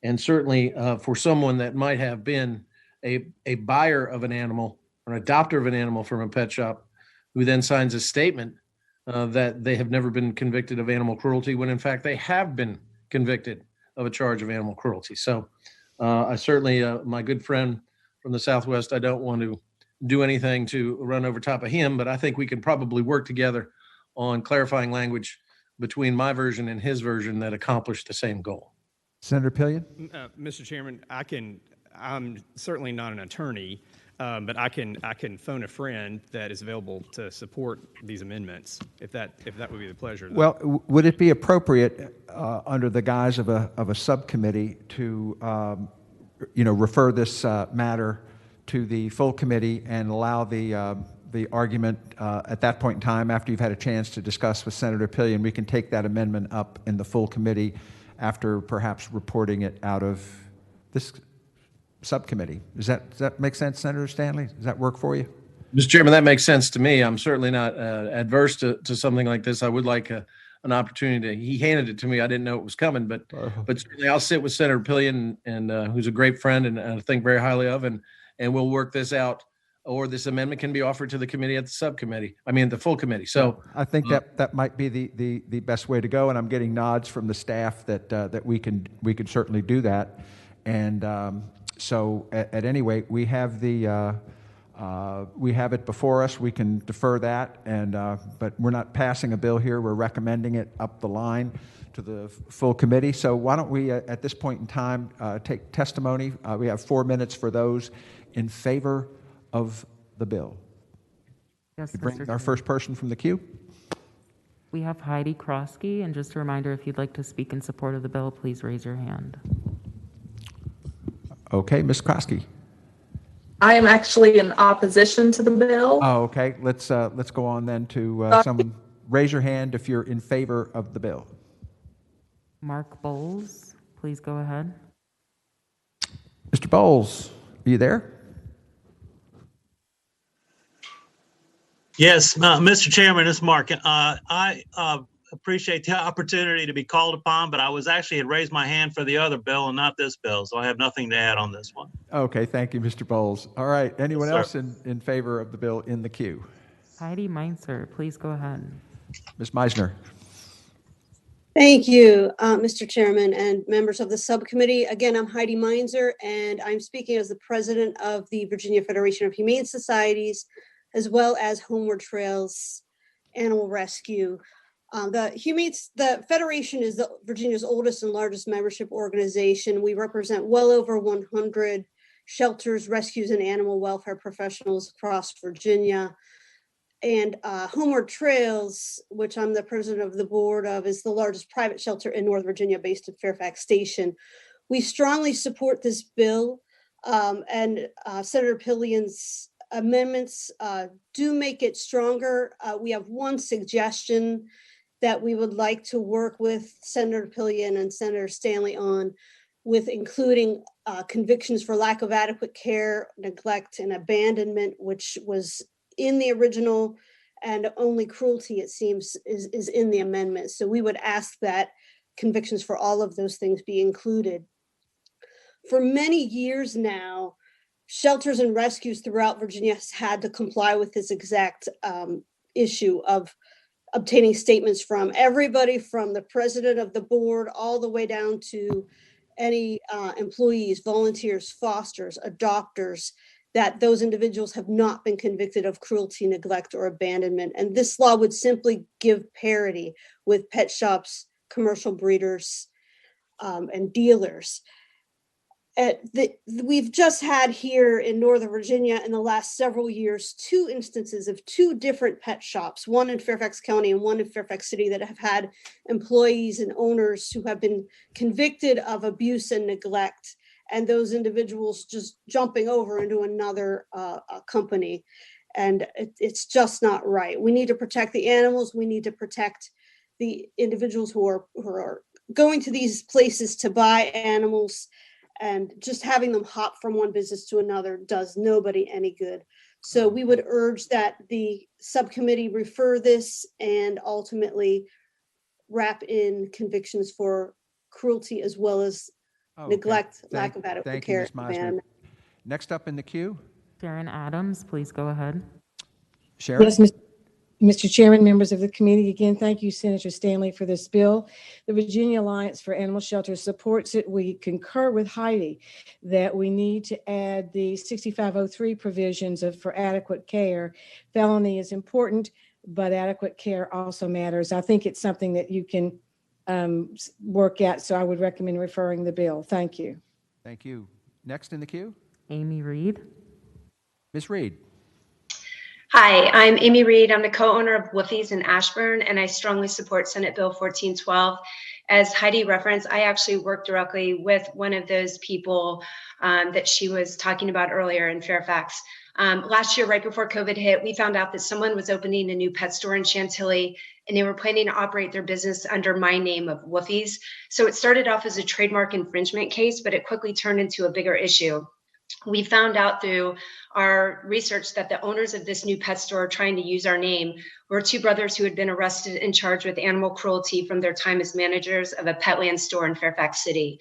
And certainly for someone that might have been a buyer of an animal or an adopter of an animal from a pet shop who then signs a statement that they have never been convicted of animal cruelty when in fact they have been convicted of a charge of animal cruelty. So I certainly, my good friend from the Southwest, I don't want to do anything to run over top of him, but I think we can probably work together on clarifying language between my version and his version that accomplish the same goal. Senator Pillion? Mr. Chairman, I'm certainly not an attorney, but I can phone a friend that is available to support these amendments, if that would be the pleasure. Well, would it be appropriate under the guise of a subcommittee to refer this matter to the full committee and allow the argument at that point in time, after you've had a chance to discuss with Senator Pillion, we can take that amendment up in the full committee after perhaps reporting it out of this subcommittee? Does that make sense, Senator Stanley? Does that work for you? Mr. Chairman, that makes sense to me. I'm certainly not adverse to something like this. I would like an opportunity he handed it to me. I didn't know it was coming, but certainly I'll sit with Senator Pillion, and who's a great friend and I think very highly of, and we'll work this out. Or this amendment can be offered to the committee at the subcommittee. I mean, the full committee. So I think that might be the best way to go, and I'm getting nods from the staff that we can certainly do that. And so at any rate, we have it before us. We can defer that, but we're not passing a bill here. We're recommending it up the line to the full committee. So why don't we, at this point in time, take testimony? We have 4 minutes for those in favor of the bill. Yes, We bring our first person from the queue. We have Heidi Krosky, and just a reminder, if you'd like to speak in support of the bill, please raise your hand. Okay, Ms. Krosky. I am actually in opposition to the bill. Oh, okay. Let's go on then to someone. Raise your hand if you're in favor of the bill. Mark Bowles, please go ahead. Mr. Bowles, are you there? Yes, Mr. Chairman, it's Mark. I appreciate the opportunity to be called upon, but I had raised my hand for the other bill and not this bill, so I have nothing to add on this one. Okay, thank you, Mr. Bowles. All right, anyone Yes, else in favor of the bill in the queue? Heidi Meinzer, please go ahead. Ms. Meisner. Thank you, Mr. Chairman and members of the subcommittee. Again, I'm Heidi Meinzer, and I'm speaking as the president of the Virginia Federation of Humane Societies, as well as Homeward Trails Animal Rescue. The Federation is Virginia's oldest and largest membership organization. We represent well over 100 shelters, rescues, and animal welfare professionals across Virginia. And Homeward Trails, which I'm the president of the board of, is the largest private shelter in North Virginia based in Fairfax Station. We strongly support this bill, and Senator Pillion's amendments do make it stronger. We have one suggestion that we would like to work with Senator Pillion and Senator Stanley on, with including convictions for lack of adequate care, neglect, and abandonment, which was in the original, and only cruelty, it seems, is in the amendment. So we would ask that convictions for all of those things be included. For many years now, shelters and rescues throughout Virginia has had to comply with this exact issue of obtaining statements from everybody, from the president of the board all the way down to any employees, volunteers, fosters, adopters, that those individuals have not been convicted of cruelty, neglect, or abandonment. And this law would simply give parity with pet shops, commercial breeders, and dealers. We've just had here in Northern Virginia in the last several years 2 instances of 2 different pet shops, one in Fairfax County and one in Fairfax City, that have had employees and owners who have been convicted of abuse and neglect, and those individuals just jumping over into another company. and it's just not right. We need to protect the animals. We need to protect the individuals who are going to these places to buy animals, and just having them hop from one business to another does nobody any good. So we would urge that the subcommittee refer this and ultimately wrap in convictions for cruelty as well as neglect, lack of adequate Thank care. you, Ms. Meisner. Next up in the queue, Sharon Adams, please go ahead. Sharon. Yes, Mr. Chairman, members of the committee, again, thank you, Senator Stanley, for this bill. The Virginia Alliance for Animal Shelters supports it. We concur with Heidi that we need to add the 6503 provisions for adequate care. Felony is important, but adequate care also matters. I think it's something that you can work at, so I would recommend referring the bill. Thank you. Thank you. Next in the queue, Amy Reed. Ms. Reed. Hi, I'm Amy Reed. I'm the co-owner of Woofy's in Ashburn, and I strongly support Senate Bill 1412. As Heidi referenced, I actually worked directly with one of those people that she was talking about earlier in Fairfax. Last year, right before COVID hit, we found out that someone was opening a new pet store in Chantilly, and they were planning to operate their business under my name of Woofy's. So it started off as a trademark infringement case, but it quickly turned into a bigger issue. We found out through our research that the owners of this new pet store trying to use our name were two brothers who had been arrested and charged with animal cruelty from their time as managers of a Petland store in Fairfax City.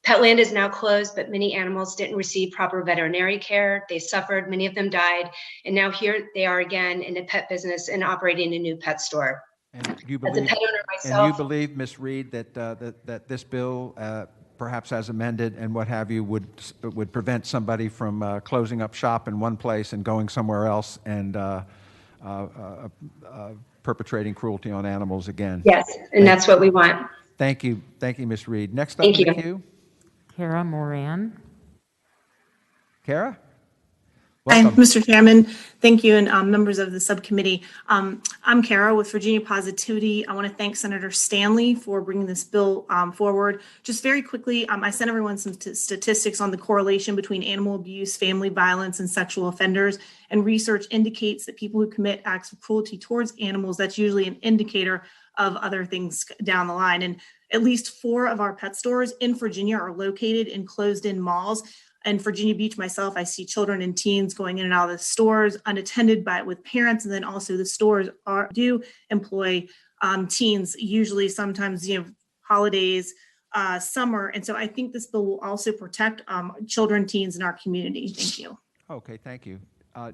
Petland is now closed, but many animals didn't receive proper veterinary care. They suffered, many of them died, and now here they are again in the pet business and operating a new pet store. And you As a believe, pet owner myself, and you believe, Ms. Reed, that this bill, perhaps as amended and what have you, would prevent somebody from closing up shop in one place and going somewhere else and perpetrating cruelty on animals again? yes, and that's what we want. Thank you, Ms. Reed. Next up Thank in the you. queue, Kara Moran. Kara. Hi, Welcome. Mr. Chairman. Thank you, and members of the subcommittee. I'm Kara with Virginia Positivity. I want to thank Senator Stanley for bringing this bill forward. Just very quickly, I sent everyone some statistics on the correlation between animal abuse, family violence, and sexual offenders. And research indicates that people who commit acts of cruelty towards animals, that's usually an indicator of other things down the line. And at least 4 of our pet stores in Virginia are located in closed-in malls. In Virginia Beach myself, I see children and teens going in and out of the stores unattended with parents. And then also the stores do employ teens, usually sometimes, holidays, summer. And so I think this bill will also protect children, teens in our community. Thank you. Okay, thank you.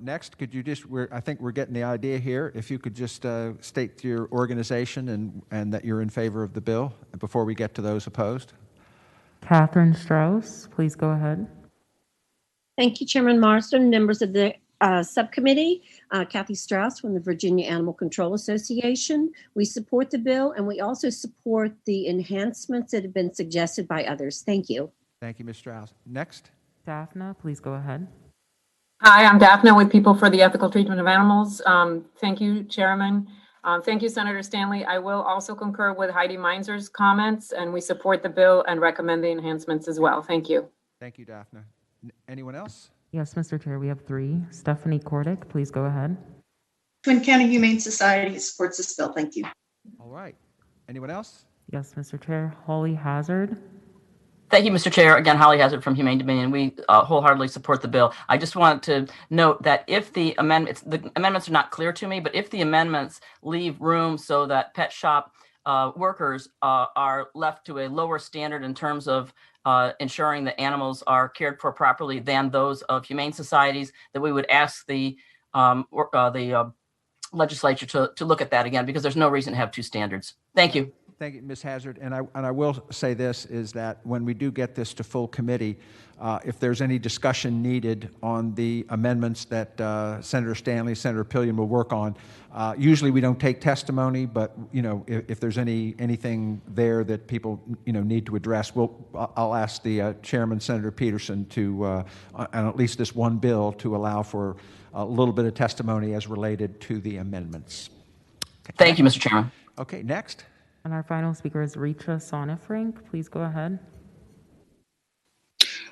Next, could you I think we're getting the idea here. If you could just state your organization and that you're in favor of the bill before we get to those opposed. Catherine Strauss, please go ahead. Thank you, Chairman Marston, members of the subcommittee. Kathy Strauss from the Virginia Animal Control Association. We support the bill, and we also support the enhancements that have been suggested by others. Thank you. Thank you, Ms. Strauss. Next. Daphne, please go ahead. Hi, I'm Daphne with People for the Ethical Treatment of Animals. Thank you, Chairman. Thank you, Senator Stanley. I will also concur with Heidi Meinzer's comments, and we support the bill and recommend the enhancements as well. Thank you. Thank you, Daphne. Anyone else? Yes, Mr. Chair, we have 3. Stephanie Kordick, please go ahead. Twin County Humane Society supports this bill. Thank you. All right. Anyone else? Yes, Mr. Chair. Holly Hazard. Thank you, Mr. Chair. Again, Holly Hazard from Humane Dominion. We wholeheartedly support the bill. I just wanted to note that if the amendments are not clear to me, but if the amendments leave room so that pet shop workers are left to a lower standard in terms of ensuring that animals are cared for properly than those of humane societies, that we would ask the legislature to look at that again, because there's no reason to have 2 standards. Thank you. Thank you, Ms. Hazard. And I will say this, is that when we do get this to full committee, if there's any discussion needed on the amendments that Senator Stanley, Senator Pillion will work on, usually we don't take testimony, but if there's anything there that people need to address, I'll ask the chairman, Senator Peterson, to on at least this one bill to allow for a little bit of testimony as related to the amendments. Okay. Thank you, Mr. Chairman. Okay, next. And our final speaker is Richa Sonifrank. Please go ahead.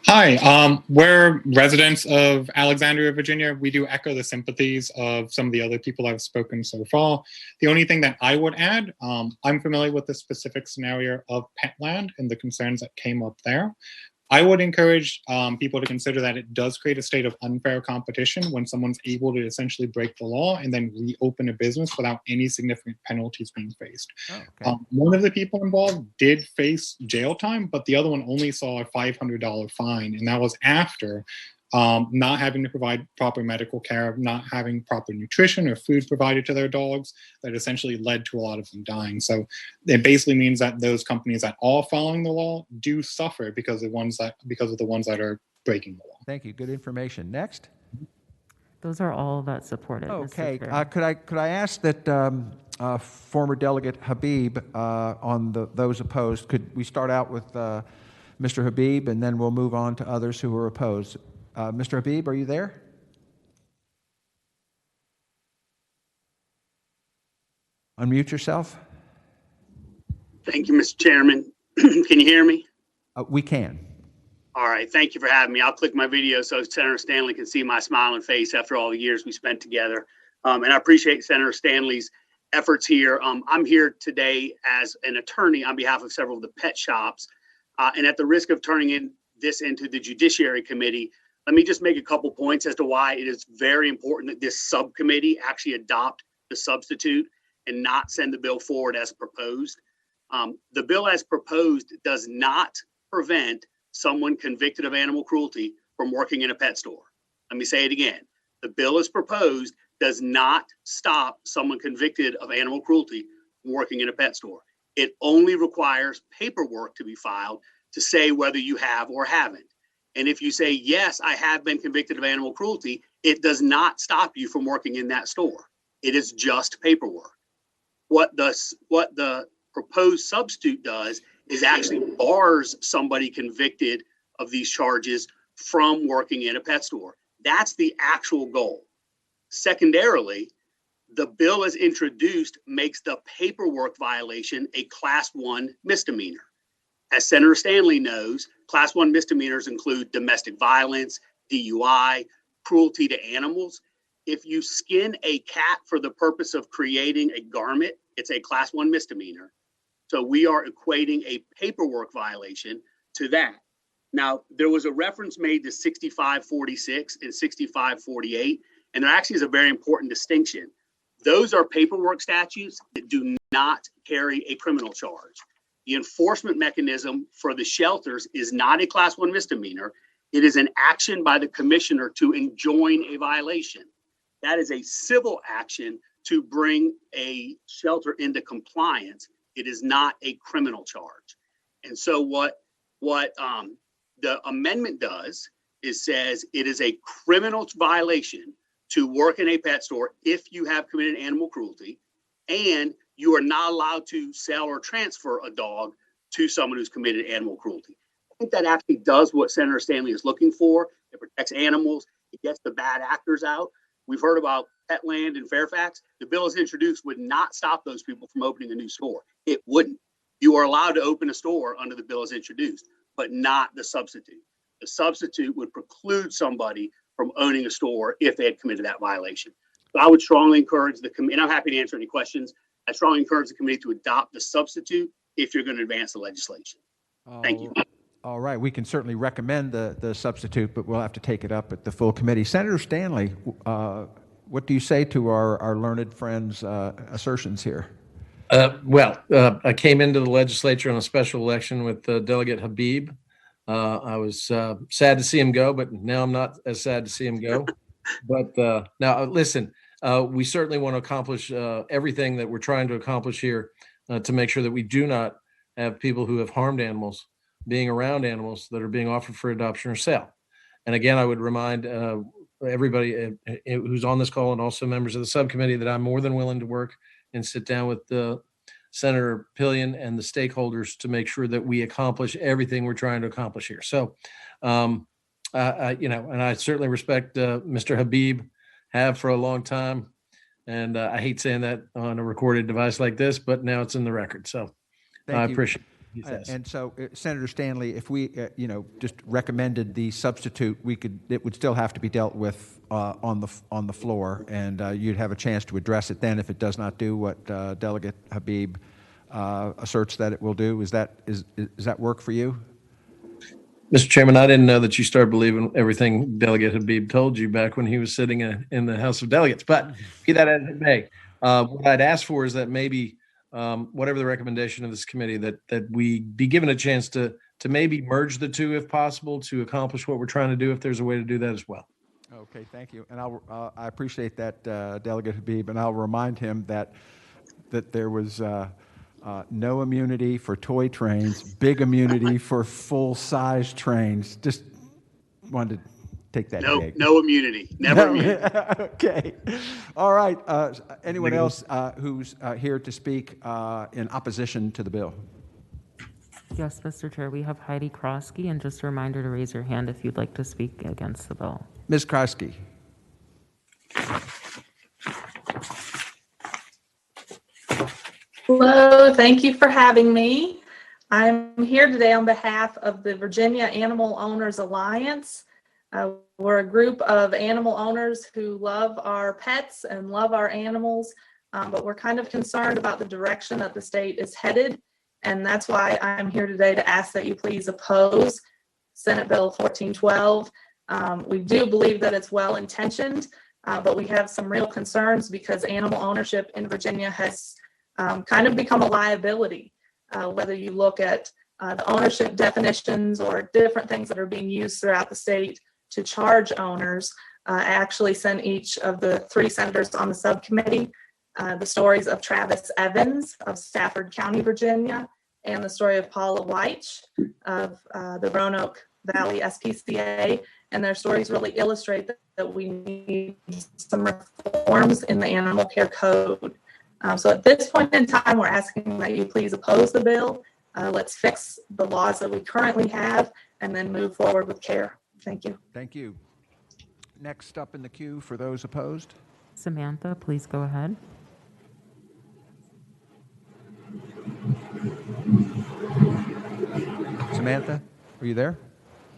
Hi, we're residents of Alexandria, Virginia. We do echo the sympathies of some of the other people I've spoken so far. The only thing that I would add, I'm familiar with the specific scenario of Petland and the concerns that came up there. I would encourage people to consider that it does create a state of unfair competition when someone's able to essentially break the law and then reopen a business without any significant penalties being faced. Oh, okay. One of the people involved did face jail time, but the other one only saw a $500 fine, and that was after not having to provide proper medical care, not having proper nutrition or food provided to their dogs, that essentially led to a lot of them dying. So it basically means that those companies that are following the law do suffer because of the ones that are breaking the law. Thank you. Good information. Next. Those are all that supported. Okay. Mr. Chair. Could I ask that former Delegate Habib on those opposed? Could we start out with Mr. Habib, and then we'll move on to others who are opposed? Mr. Habib, are you there? Unmute yourself. Thank you, Mr. Chairman. Can you hear me? We can. All right. Thank you for having me. I'll click my video so Senator Stanley can see my smiling face after all the years we spent together. And I appreciate Senator Stanley's efforts here. I'm here today as an attorney on behalf of several of the pet shops. And at the risk of turning this into the Judiciary Committee, let me just make a couple points as to why it is very important that this subcommittee actually adopt the substitute and not send the bill forward as proposed. The bill as proposed does not prevent someone convicted of animal cruelty from working in a pet store. Let me say it again. The bill as proposed does not stop someone convicted of animal cruelty from working in a pet store. It only requires paperwork to be filed to say whether you have or haven't. And if you say, yes, I have been convicted of animal cruelty, it does not stop you from working in that store. It is just paperwork. What the proposed substitute does is actually bars somebody convicted of these charges from working in a pet store. That's the actual goal. Secondarily, the bill as introduced makes the paperwork violation a Class 1 misdemeanor. As Senator Stanley knows, Class 1 misdemeanors include domestic violence, DUI, cruelty to animals. If you skin a cat for the purpose of creating a garment, it's a Class 1 misdemeanor. So we are equating a paperwork violation to that. Now, there was a reference made to 6546 and 6548, and there actually is a very important distinction. Those are paperwork statutes that do not carry a criminal charge. The enforcement mechanism for the shelters is not a Class 1 misdemeanor. It is an action by the commissioner to enjoin a violation. That is a civil action to bring a shelter into compliance. It is not a criminal charge. And so what the amendment does is says it is a criminal violation to work in a pet store if you have committed animal cruelty, and you are not allowed to sell or transfer a dog to someone who's committed animal cruelty. I think that actually does what Senator Stanley is looking for. It protects animals. It gets the bad actors out. We've heard about Petland in Fairfax. The bill as introduced would not stop those people from opening a new store. It wouldn't. You are allowed to open a store under the bill as introduced, but not the substitute. The substitute would preclude somebody from owning a store if they had committed that violation. So I would strongly encourage the committee, and I'm happy to answer any questions. I strongly encourage the committee to adopt the substitute if you're going to advance the legislation. Thank you. All right. We can certainly recommend the substitute, but we'll have to take it up at the full committee. Senator Stanley, what do you say to our learned friend's assertions here? I came into the legislature on a special election with Delegate Habib. I was sad to see him go, but now I'm not as sad to see him go. But now, listen, we certainly want to accomplish everything that we're trying to accomplish here to make sure that we do not have people who have harmed animals being around animals that are being offered for adoption or sale. And again, I would remind everybody who's on this call and also members of the subcommittee that I'm more than willing to work and sit down with Senator Pillion and the stakeholders to make sure that we accomplish everything we're trying to accomplish here. So, and I certainly respect Mr. Habib, have for a long time. And I hate saying that on a recorded device like this, but now it's in the record. So I appreciate it. he says. And so, Senator Stanley, if we, just recommended the substitute, it would still have to be dealt with on the floor, and you'd have a chance to address it then if it does not do what Delegate Habib asserts that it will do. Does that work for you? Mr. Chairman, I didn't know that you started believing everything Delegate Habib told you back when he was sitting in the House of Delegates. But be that as it may, what I'd ask for is that maybe whatever the recommendation of this committee, that we be given a chance to maybe merge the two if possible to accomplish what we're trying to do, if there's a way to do that as well. Okay, thank you. And I appreciate that, Delegate Habib, and I'll remind him that there was no immunity for toy trains, big immunity for full-size trains. Just wanted to take that gig. No immunity. Never immunity. Okay. All right. Anyone else who's here to speak in opposition to the bill? Yes, Mr. Chair, we have Heidi Krosky, and just a reminder to raise your hand if you'd like to speak against the bill. Ms. Krosky. Hello, thank you for having me. I'm here today on behalf of the Virginia Animal Owners Alliance. We're a group of animal owners who love our pets and love our animals, but we're kind of concerned about the direction that the state is headed, and that's why I'm here today to ask that you please oppose Senate Bill 1412. We do believe that it's well-intentioned, but we have some real concerns because animal ownership in Virginia has kind of become a liability, whether you look at the ownership definitions or different things that are being used throughout the state to charge owners. I actually sent each of the 3 senators on the subcommittee the stories of Travis Evans of Stafford County, Virginia, and the story of Paula White of the Roanoke Valley SPCA. And their stories really illustrate that we need some reforms in the animal care code. So at this point in time, we're asking that you please oppose the bill. Let's fix the laws that we currently have and then move forward with care. Thank you. Thank you. Next up in the queue for those opposed. Samantha, please go ahead. Samantha, are you there?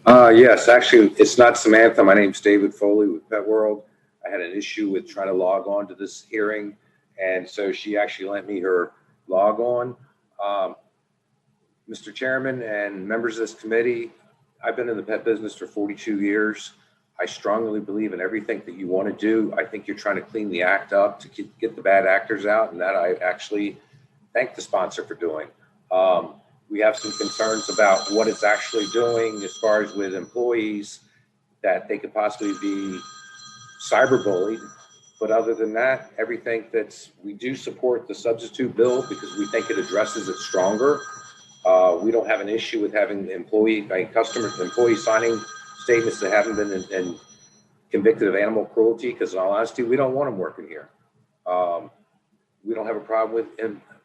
Yes, actually, it's not Samantha. My name's David Foley with Pet World. I had an issue with trying to log on to this hearing, and so she actually lent me her log on. Mr. Chairman and members of this committee, I've been in the pet business for 42 years. I strongly believe in everything that you want to do. I think you're trying to clean the act up to get the bad actors out, and that I actually thank the sponsor for doing. We have some concerns about what it's actually doing as far as with employees, that they could possibly be cyberbullied. But other than that, everything we do support the substitute bill because we think it addresses it stronger. We don't have an issue with having employees signing statements that haven't been convicted of animal cruelty, because in all honesty, we don't want them working here. We don't have a problem with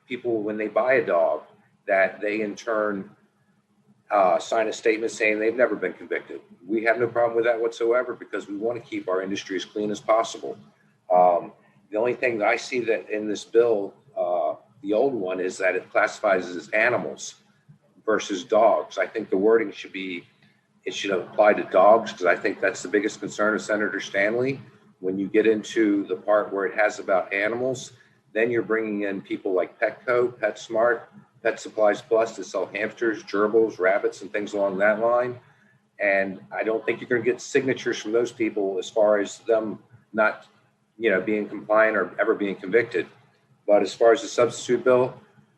people when they buy a dog that they in turn sign a statement saying they've never been convicted. We have no problem with that whatsoever because we want to keep our industry as clean as possible. The only thing that I see that in this bill, the old one, is that it classifies as animals versus dogs. I think the wording should apply to dogs, because I think that's the biggest concern of Senator Stanley. When you get into the part where it has about animals, then you're bringing in people like Petco, PetSmart, Pet Supplies Plus that sell hamsters, gerbils, rabbits, and things along that line. And I don't think you're going to get signatures from those people as far as them not, being compliant or ever being convicted. But as far as the substitute bill,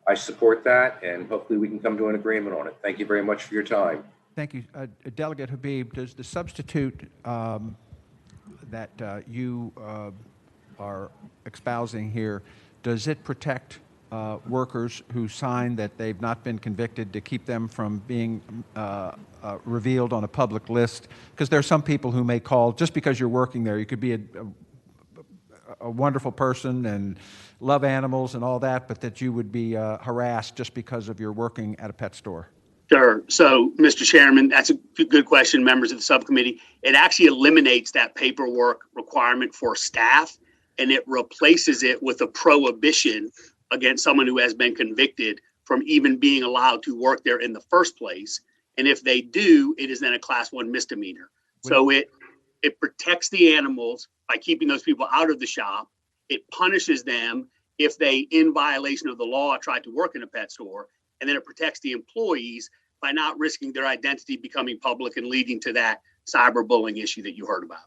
I support that, and hopefully we can come to an agreement on it. Thank you very much for your time. Thank you. Delegate Habib, does the substitute that you are espousing here, does it protect workers who sign that they've not been convicted to keep them from being revealed on a public list? Because there are some people who may call, just because you're working there, you could be a wonderful person and love animals and all that, but that you would be harassed just because of your working at a pet store. Sure. So, Mr. Chairman, that's a good question, members of the subcommittee. It actually eliminates that paperwork requirement for staff, and it replaces it with a prohibition against someone who has been convicted from even being allowed to work there in the first place. And if they do, it is then a class 1 misdemeanor. So it protects the animals by keeping those people out of the shop. It punishes them if they, in violation of the law, try to work in a pet store. And then it protects the employees by not risking their identity becoming public and leading to that cyberbullying issue that you heard about.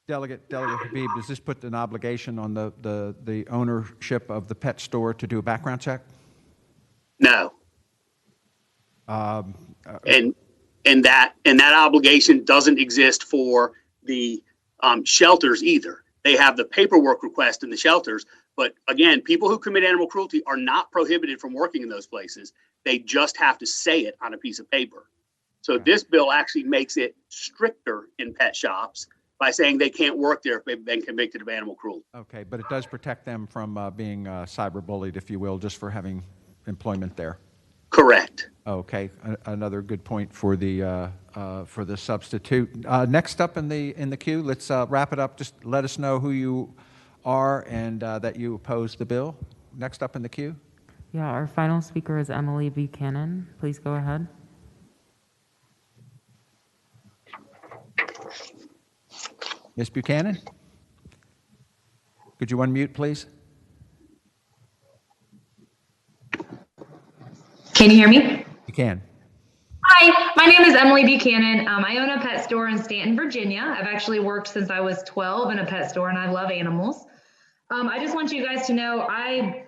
Delegate Habib, does this put an obligation on the ownership of the pet store to do a background check? No. And that obligation doesn't exist for the shelters either. They have the paperwork request in the shelters, but again, people who commit animal cruelty are not prohibited from working in those places. They just have to say it on a piece of paper. So this bill actually makes it stricter in pet shops by saying they can't work there if they've been convicted of animal cruelty. Okay, but it does protect them from being cyberbullied, if you will, just for having employment there. Correct. Okay, another good point for the substitute. Next up in the queue, let's wrap it up. Just let us know who you are and that you oppose the bill. Next up in the queue. Yeah, our final speaker is Emily Buchanan. Please go ahead. Ms. Buchanan, could you unmute, please? Can you hear me? You can. Hi, my name is Emily Buchanan. I own a pet store in Stanton, Virginia. I've actually worked since I was 12 in a pet store, and I love animals. I just want you guys to know, I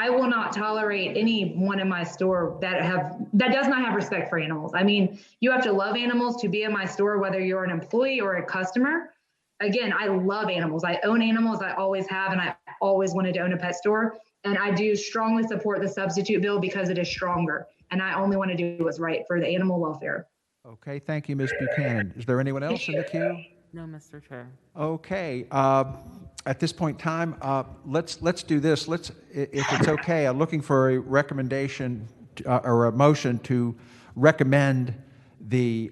will not tolerate anyone in my store that does not have respect for animals. I mean, you have to love animals to be in my store, whether you're an employee or a customer. Again, I love animals. I own animals. I always have, and I always wanted to own a pet store. And I do strongly support the substitute bill because it is stronger. And I only want to do what's right for the animal welfare. Okay, thank you, Ms. Buchanan. Is there anyone else in the queue? No, Mr. Chair. Okay. At this point in time, let's do this. If it's okay, I'm looking for a recommendation or a motion to recommend the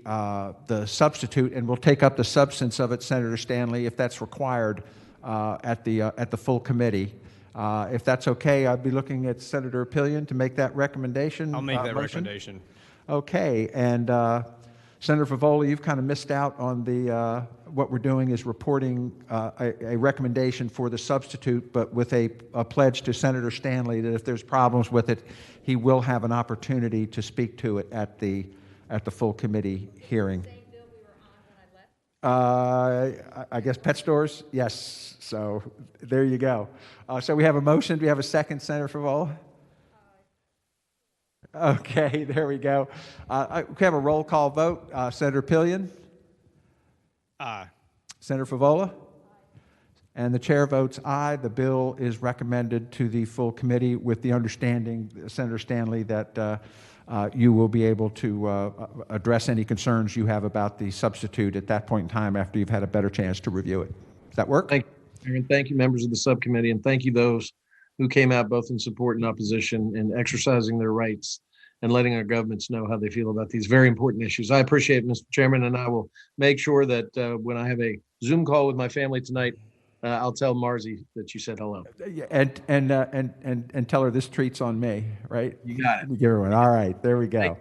substitute, and we'll take up the substance of it, Senator Stanley, if that's required at the full committee. If that's okay, I'd be looking at Senator Pillion to make that recommendation. I'll make that motion. recommendation. Okay, and Senator Favola, you've kind of missed out on the what we're doing is reporting a recommendation for the substitute, but with a pledge to Senator Stanley that if there's problems with it, he will have an opportunity to speak to it at the full committee hearing. I guess pet stores? Yes. So there you go. So we have a motion. Do we have a second, Senator Favola? Okay, there we go. We have a roll call vote. Senator Pillion? Aye. Senator Favola? And the chair votes aye. The bill is recommended to the full committee with the understanding, Senator Stanley, that you will be able to address any concerns you have about the substitute at that point in time after you've had a better chance to review it. Does that work? Thank you, Aaron. Thank you, members of the subcommittee, and thank you those who came out both in support and opposition and exercising their rights and letting our governments know how they feel about these very important issues. I appreciate it, Mr. Chairman, and I will make sure that when I have a Zoom call with my family tonight, I'll tell Marzi that you said hello. And tell her this treat's on me, right? You got it. Give her one. All right, there we go.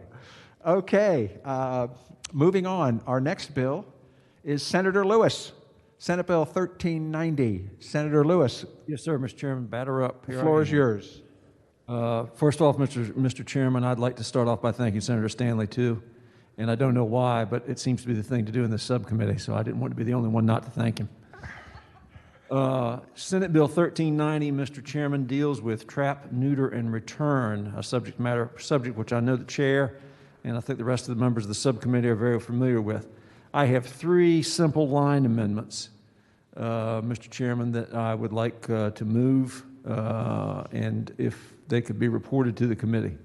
Okay, moving on. Our next bill is Senator Lewis, Senate Bill 1390. Senator Lewis. Yes, sir, Mr. Chairman. Batter up. The floor is yours. First off, Mr. Chairman, I'd like to start off by thanking Senator Stanley, too. And I don't know why, but it seems to be the thing to do in this subcommittee, so I didn't want to be the only one not to thank him. Senate Bill 1390, Mr. Chairman, deals with trap, neuter, and return, a subject which I know the chair and I think the rest of the members of the subcommittee are very familiar with. I have three simple line amendments, Mr. Chairman, that I would like to move, and if they could be reported to the committee.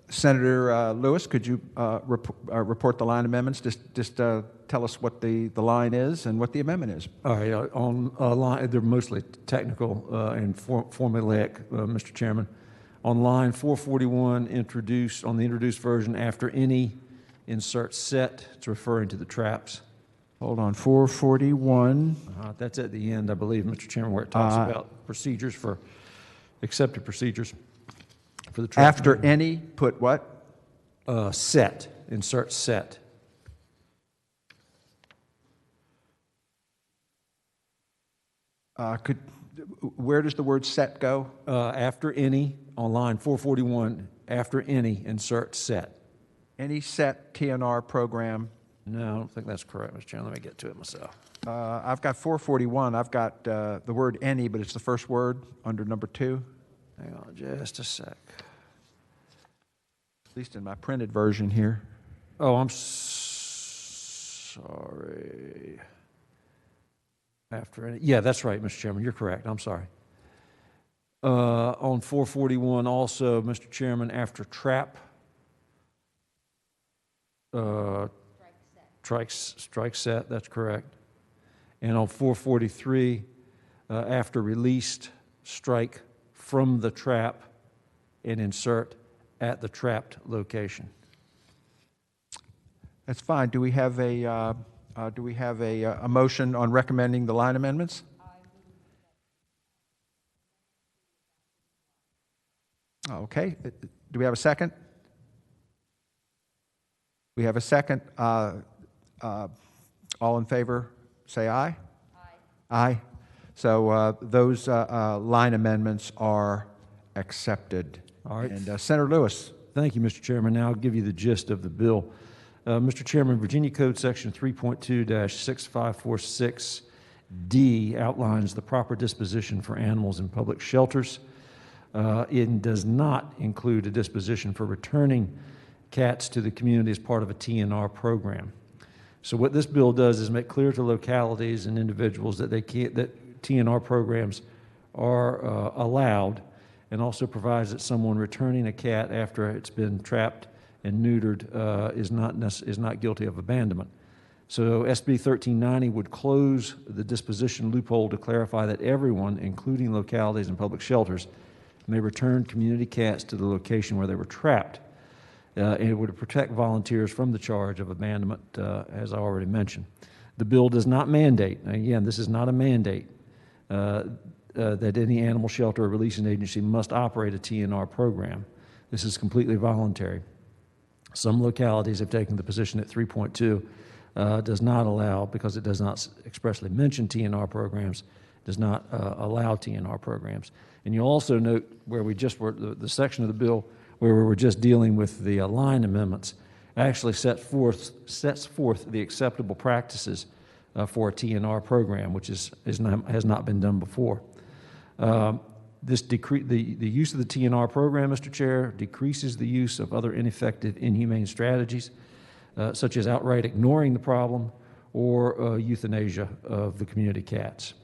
Senator Lewis, could you report the line amendments? Just tell us what the line is and what the amendment is. All right, on line, they're mostly technical and formulaic, Mr. Chairman. On line 441, on the introduced version, after any, insert set. It's referring to the traps. Hold on, 441. That's at the end, I believe, Mr. Chairman, where it talks about procedures for accepted procedures. For the trap After neuter. any, put what? Set, insert set. Where does the word set go? After any, on line 441, after any, insert set. Any set TNR program. No, I don't think that's correct, Mr. Chairman. Let me get to it myself. I've got 441. I've got the word any, but it's the first word under number 2. Hang on just a sec. At least in my printed version here. Oh, I'm sorry. After any, yeah, that's right, Mr. Chairman. You're correct. I'm sorry. On 441 also, Mr. Chairman, after trap, strike set, that's correct. And on 443, after released, strike from the trap and insert at the trapped location. That's fine. Do we have a motion on recommending the line amendments? Okay. Do we have a second? We have a second. All in favor, say aye. Aye. So those line amendments are accepted. All right. And Senator Lewis. Thank you, Mr. Chairman. Now I'll give you the gist of the bill. Mr. Chairman, Virginia Code Section 3.2-6546D outlines the proper disposition for animals in public shelters. It does not include a disposition for returning cats to the community as part of a TNR program. So what this bill does is make clear to localities and individuals that that TNR programs are allowed, and also provides that someone returning a cat after it's been trapped and neutered is not guilty of abandonment. So SB 1390 would close the disposition loophole to clarify that everyone, including localities and public shelters, may return community cats to the location where they were trapped. And it would protect volunteers from the charge of abandonment, as I already mentioned. The bill does not mandate, again, this is not a mandate, that any animal shelter or releasing agency must operate a TNR program. This is completely voluntary. Some localities have taken the position that 3.2 does not allow, because it does not expressly mention TNR programs, does not allow TNR programs. And you'll also note where we just were, the section of the bill where we were just dealing with the line amendments, actually sets forth the acceptable practices for a TNR program, which has not been done before. The use of the TNR program, Mr. Chair, decreases the use of other ineffective, inhumane strategies, such as outright ignoring the problem or euthanasia of the community cats.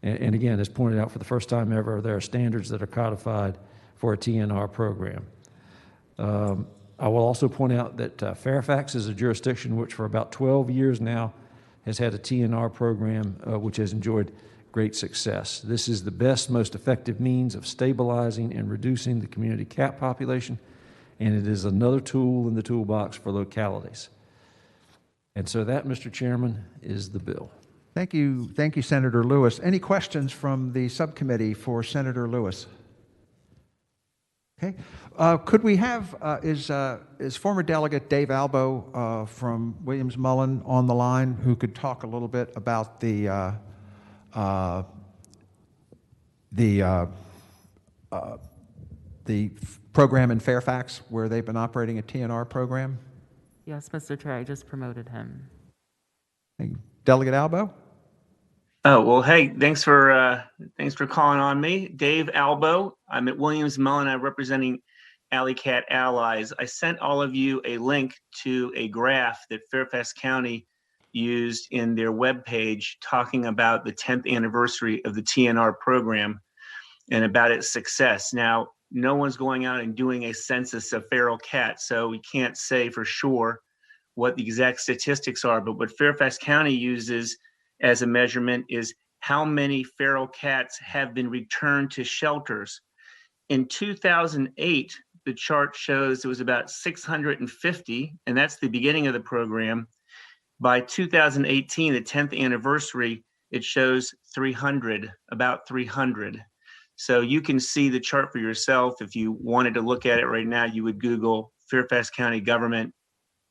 And again, as pointed out for the first time ever, there are standards that are codified for a TNR program. I will also point out that Fairfax is a jurisdiction which for about 12 years now has had a TNR program which has enjoyed great success. This is the best, most effective means of stabilizing and reducing the community cat population, and it is another tool in the toolbox for localities. And so that, Mr. Chairman, is the bill. Thank you, Senator Lewis. Any questions from the subcommittee for Senator Lewis? Okay. Could we have, is former Delegate Dave Albo from Williams-Mullen on the line, who could talk a little bit about the program in Fairfax where they've been operating a TNR program? Yes, Mr. Chair, I just promoted him. Delegate Albo? Oh, well, hey, thanks for calling on me. Dave Albo. I'm at Williams-Mullen. I'm representing Alley Cat Allies. I sent all of you a link to a graph that Fairfax County used in their webpage talking about the 10th anniversary of the TNR program and about its success. Now, no one's going out and doing a census of feral cats, so we can't say for sure what the exact statistics are, but what Fairfax County uses as a measurement is how many feral cats have been returned to shelters. In 2008, the chart shows it was about 650, and that's the beginning of the program. By 2018, the 10th anniversary, it shows 300, about 300. So you can see the chart for yourself. If you wanted to look at it right now, you would Google Fairfax County government,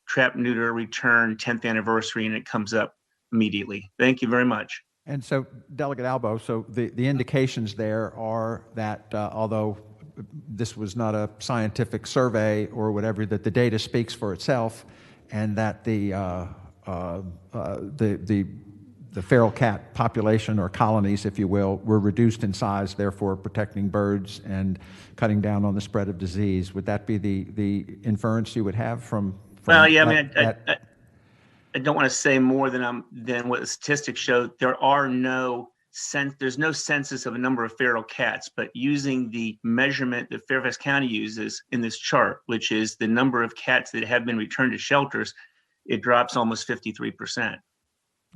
trap, neuter, return, 10th anniversary, and it comes up immediately. Thank you very much. And so, Delegate Albo, so the indications there are that although this was not a scientific survey or whatever, that the data speaks for itself, and that the feral cat population, or colonies, if you will, were reduced in size, therefore protecting birds and cutting down on the spread of disease. Would that be the inference you would have from Well, yeah, that, I don't want to say more than what the statistics show. There's no census of a number of feral cats, but using the measurement that Fairfax County uses in this chart, which is the number of cats that have been returned to shelters, it drops almost 53%.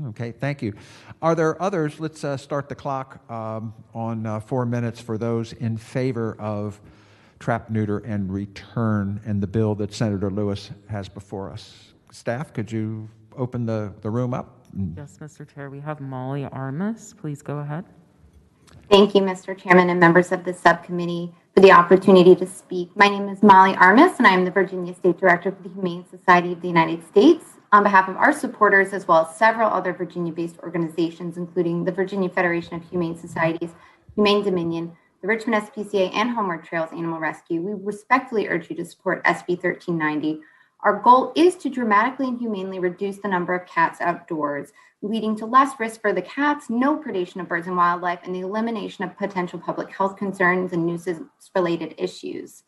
Okay, thank you. Are there others? Let's start the clock on 4 minutes for those in favor of trap, neuter, and return, and the bill that Senator Lewis has before us. Staff, could you open the room up? Yes, Mr. Chair, we have Molly Armis. Please go ahead. Thank you, Mr. Chairman and members of the subcommittee, for the opportunity to speak. My name is Molly Armis, and I am the Virginia State Director for the Humane Society of the United States. On behalf of our supporters, as well as several other Virginia-based organizations, including the Virginia Federation of Humane Societies, Humane Dominion, the Richmond SPCA, and Homeward Trails Animal Rescue, we respectfully urge you to support SB 1390. Our goal is to dramatically and humanely reduce the number of cats outdoors, leading to less risk for the cats, no predation of birds and wildlife, and the elimination of potential public health concerns and nuisance-related issues.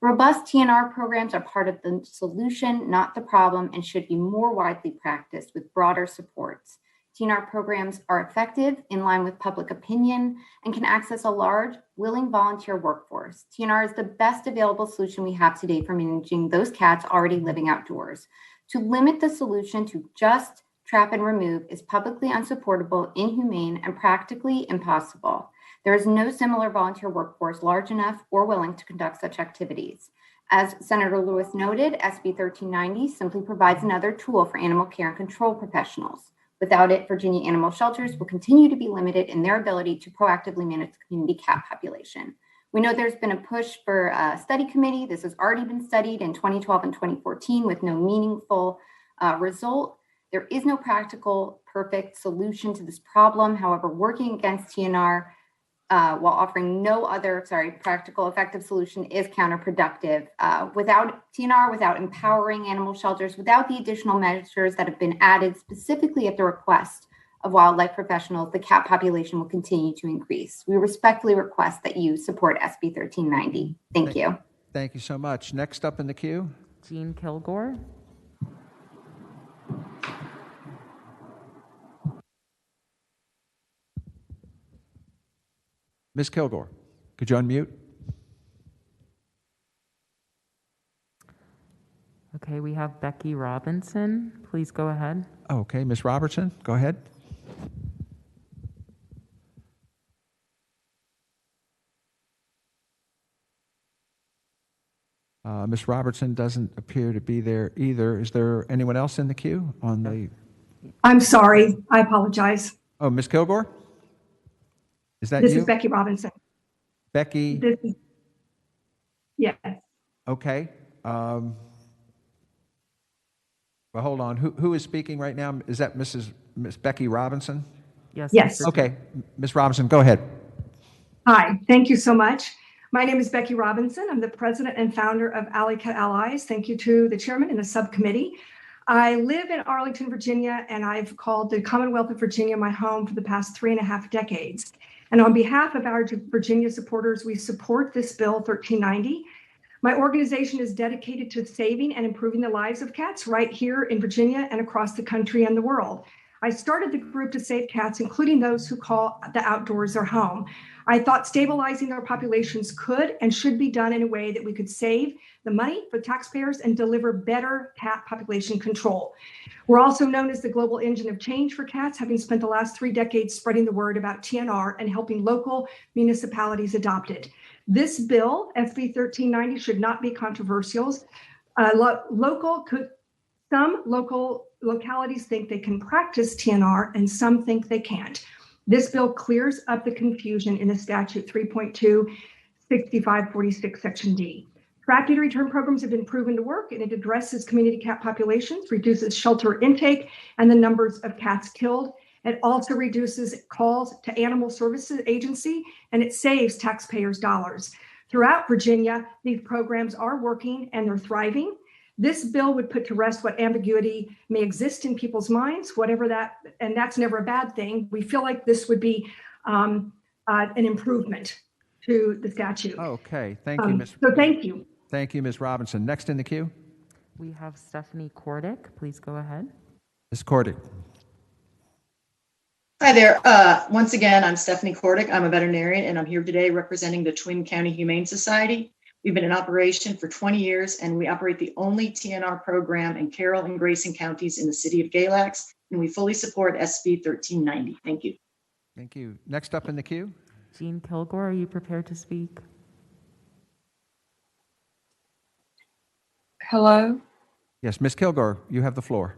Robust TNR programs are part of the solution, not the problem, and should be more widely practiced with broader supports. TNR programs are effective, in line with public opinion, and can access a large, willing volunteer workforce. TNR is the best available solution we have today for managing those cats already living outdoors. To limit the solution to just trap and remove is publicly unsupportable, inhumane, and practically impossible. There is no similar volunteer workforce large enough or willing to conduct such activities. As Senator Lewis noted, SB 1390 simply provides another tool for animal care and control professionals. Without it, Virginia animal shelters will continue to be limited in their ability to proactively manage the community cat population. We know there's been a push for a study committee. This has already been studied in 2012 and 2014 with no meaningful result. There is no practical, perfect solution to this problem. However, working against TNR while offering no other, practical, effective solution is counterproductive. Without TNR, without empowering animal shelters, without the additional measures that have been added specifically at the request of wildlife professionals, the cat population will continue to increase. We respectfully request that you support SB 1390. Thank you. Thank you so much. Next up in the queue. Jean Kilgore. Ms. Kilgore, could you unmute? Okay, we have Becky Robinson. Please go ahead. Okay, Ms. Robertson, go ahead. Ms. Robertson doesn't appear to be there either. Is there anyone else in the queue on the? I'm sorry. I apologize. Oh, Ms. Kilgore? Is that This you? is Becky Robinson. Becky? Yes. Okay. Well, hold on. Who is speaking right now? Is that Miss Becky Robinson? Yes. Yes. Okay. Ms. Robinson, go ahead. Hi. Thank you so much. My name is Becky Robinson. I'm the president and founder of Alley Cat Allies. Thank you to the chairman and the subcommittee. I live in Arlington, Virginia, and I've called the Commonwealth of Virginia my home for the past 3.5 decades. And on behalf of our Virginia supporters, we support this bill 1390. My organization is dedicated to saving and improving the lives of cats right here in Virginia and across the country and the world. I started the group to save cats, including those who call the outdoors their home. I thought stabilizing their populations could and should be done in a way that we could save the money for taxpayers and deliver better cat population control. We're also known as the global engine of change for cats, having spent the last 3 decades spreading the word about TNR and helping local municipalities adopt it. This bill, SB 1390, should not be controversial. Some local localities think they can practice TNR and some think they can't. This bill clears up the confusion in the statute 3.2 6546 section D. Trap neuter return programs have been proven to work, and it addresses community cat populations, reduces shelter intake and the numbers of cats killed. It also reduces calls to animal services agency, and it saves taxpayers dollars. Throughout Virginia, these programs are working and they're thriving. This bill would put to rest what ambiguity may exist in people's minds, whatever that, and that's never a bad thing. We feel like this would be an improvement to the statute. Okay, thank you, Ms. So thank you. Thank you, Ms. Robinson. Next in the queue, We have Stephanie Kordick. Please go ahead. Ms. Cordick. Hi there. Once again, I'm Stephanie Kordick. I'm a veterinarian, and I'm here today representing the Twin County Humane Society. We've been in operation for 20 years, and we operate the only TNR program in Carroll and Grayson counties in the city of Galax, and we fully support SB 1390. Thank you. Thank you. Next up in the queue, Jean Kilgore, are you prepared to speak? Hello. yes, Ms. Kilgore, you have the floor.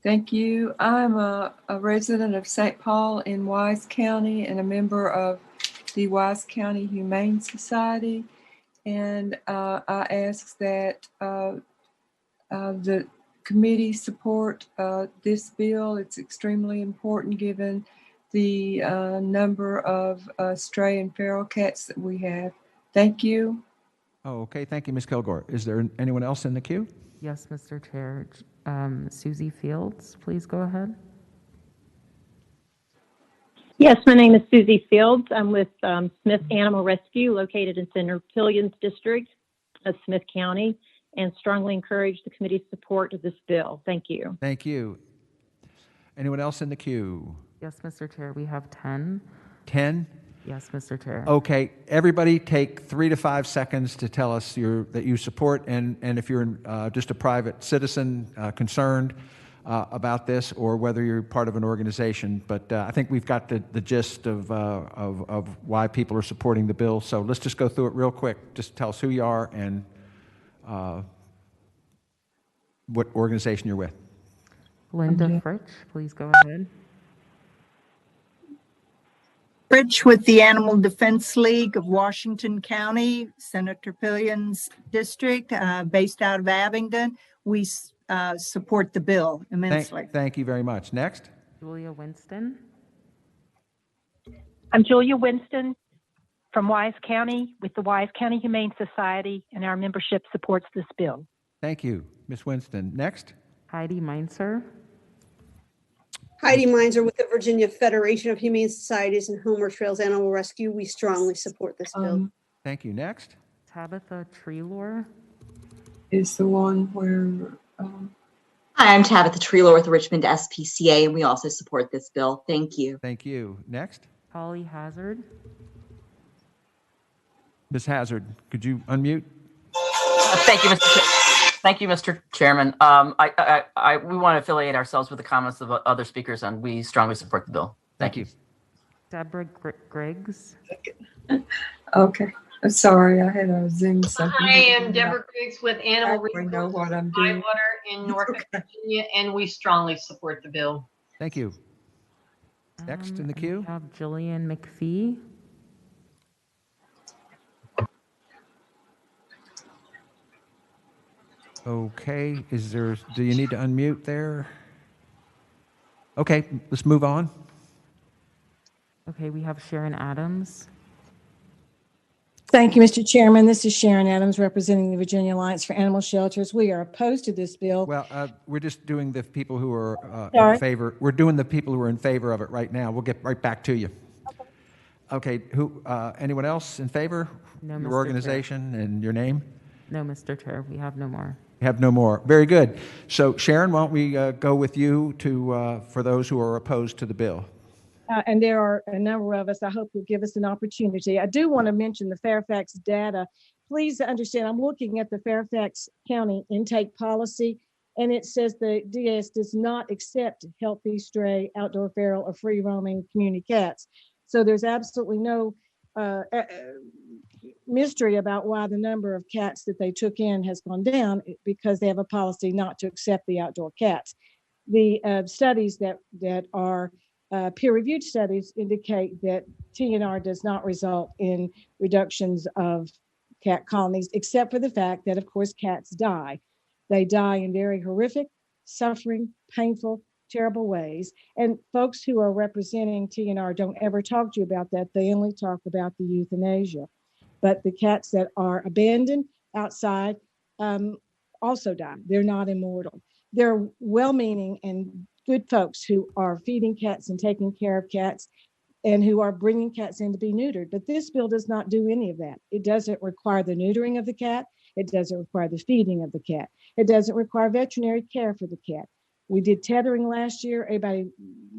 Thank you. I'm a resident of St. Paul in Wise County and a member of the Wise County Humane Society. And I ask that the committee support this bill. It's extremely important given the number of stray and feral cats that we have. Thank you. Oh, okay. Thank you, Ms. Kilgore. Is there anyone else in the queue? Yes, Mr. Chair. Susie Fields, please go ahead. Yes, my name is Susie Fields. I'm with Smith Animal Rescue, located in Senator Pillion's district of Smith County, and strongly encourage the committee's support of this bill. Thank you. Thank you. Anyone else in the queue? Yes, Mr. Chair, we have 10. 10? Yes, Mr. Chair. Okay, everybody take 3 to 5 seconds to tell us that you support, and if you're just a private citizen concerned about this, or whether you're part of an organization. But I think we've got the gist of why people are supporting the bill. So let's just go through it real quick. Just tell us who you are and what organization you're with. Linda Fritsch, please go ahead. Fritsch with the Animal Defense League of Washington County, Senator Pillion's district, based out of Abingdon. We support the bill immensely. Thank you very much. Next. Julia Winston. I'm Julia Winston from Wise County with the Wise County Humane Society, and our membership supports this bill. Thank you, Ms. Winston. Next. Heidi Meinzer. Heidi Meinzer with the Virginia Federation of Humane Societies and Homer Trails Animal Rescue. We strongly support this bill. Thank you. Next. Tabitha Treelor. Is the one where... Hi, I'm Tabitha Treelor with the Richmond SPCA, and we also support this bill. Thank you. Thank you. Next. Holly Hazard. Ms. Hazard, could you unmute? Thank you, Mr. Chairman. We want to affiliate ourselves with the comments of other speakers, and we strongly support the bill. Thank you. Deborah Griggs. Okay. I'm sorry, I had a Zoom something. I am Deborah Griggs with Animal Resources know what I'm doing. Whitewater in Norfolk, Virginia, and we strongly support the bill. Thank you. Next in the queue. We have Jillian McPhee. Okay, do you need to unmute there? Okay, let's move on. Okay, we have Sharon Adams. Thank you, Mr. Chairman. This is Sharon Adams representing the Virginia Alliance for Animal Shelters. We are opposed to this bill. Well, we're just doing the people who are Sorry? in favor. We're doing the people who are in favor of it right now. We'll get right back to you. Okay, anyone else in favor? No, Your Mr. organization and your name? No, Mr. Chair, we have no more. We have no more. Very good. So, Sharon, why don't we go with you for those who are opposed to the bill? And there are a number of us. I hope you'll give us an opportunity. I do want to mention the Fairfax data. Please understand, I'm looking at the Fairfax County intake policy, and it says the DAS does not accept healthy, stray, outdoor, feral, or free-roaming community cats. So there's absolutely no mystery about why the number of cats that they took in has gone down, because they have a policy not to accept the outdoor cats. The studies that are peer-reviewed studies indicate that TNR does not result in reductions of cat colonies, except for the fact that, of course, cats die. They die in very horrific, suffering, painful, terrible ways. And folks who are representing TNR don't ever talk to you about that. They only talk about the euthanasia. But the cats that are abandoned outside also die. They're not immortal. They're well-meaning and good folks who are feeding cats and taking care of cats and who are bringing cats in to be neutered. But this bill does not do any of that. It doesn't require the neutering of the cat. It doesn't require the feeding of the cat. It doesn't require veterinary care for the cat. We did tethering last year. Everybody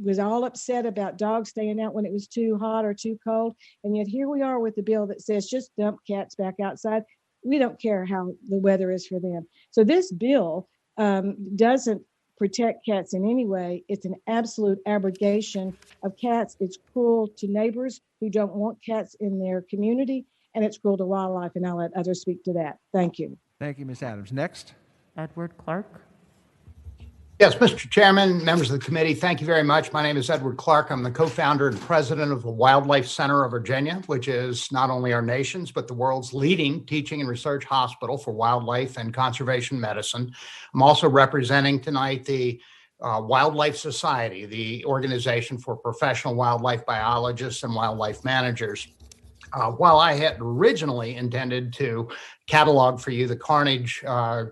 was all upset about dogs staying out when it was too hot or too cold. And yet here we are with the bill that says just dump cats back outside. We don't care how the weather is for them. So this bill doesn't protect cats in any way. It's an absolute abrogation of cats. It's cruel to neighbors who don't want cats in their community, and it's cruel to wildlife, and I'll let others speak to that. Thank you. Thank you, Ms. Adams. Next. Edward Clark. Yes, Mr. Chairman, members of the committee, thank you very much. My name is Edward Clark. I'm the co-founder and president of the Wildlife Center of Virginia, which is not only our nation's, but the world's leading teaching and research hospital for wildlife and conservation medicine. I'm also representing tonight the Wildlife Society, the organization for professional wildlife biologists and wildlife managers. While I had originally intended to catalog for you the carnage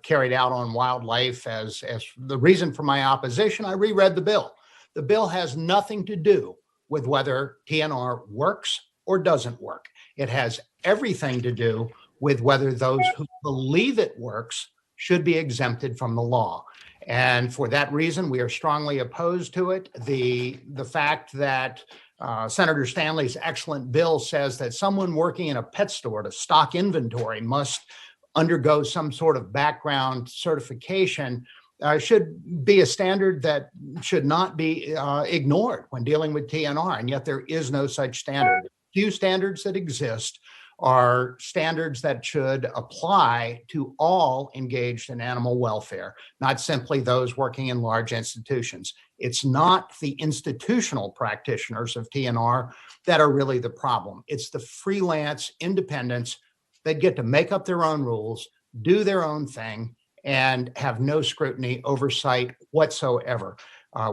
carried out on wildlife as the reason for my opposition, I reread the bill. The bill has nothing to do with whether TNR works or doesn't work. It has everything to do with whether those who believe it works should be exempted from the law. And for that reason, we are strongly opposed to it. The fact that Senator Stanley's excellent bill says that someone working in a pet store to stock inventory must undergo some sort of background certification should be a standard that should not be ignored when dealing with TNR, and yet there is no such standard. Few standards that exist are standards that should apply to all engaged in animal welfare, not simply those working in large institutions. It's not the institutional practitioners of TNR that are really the problem. It's the freelance independents that get to make up their own rules, do their own thing, and have no scrutiny, oversight whatsoever.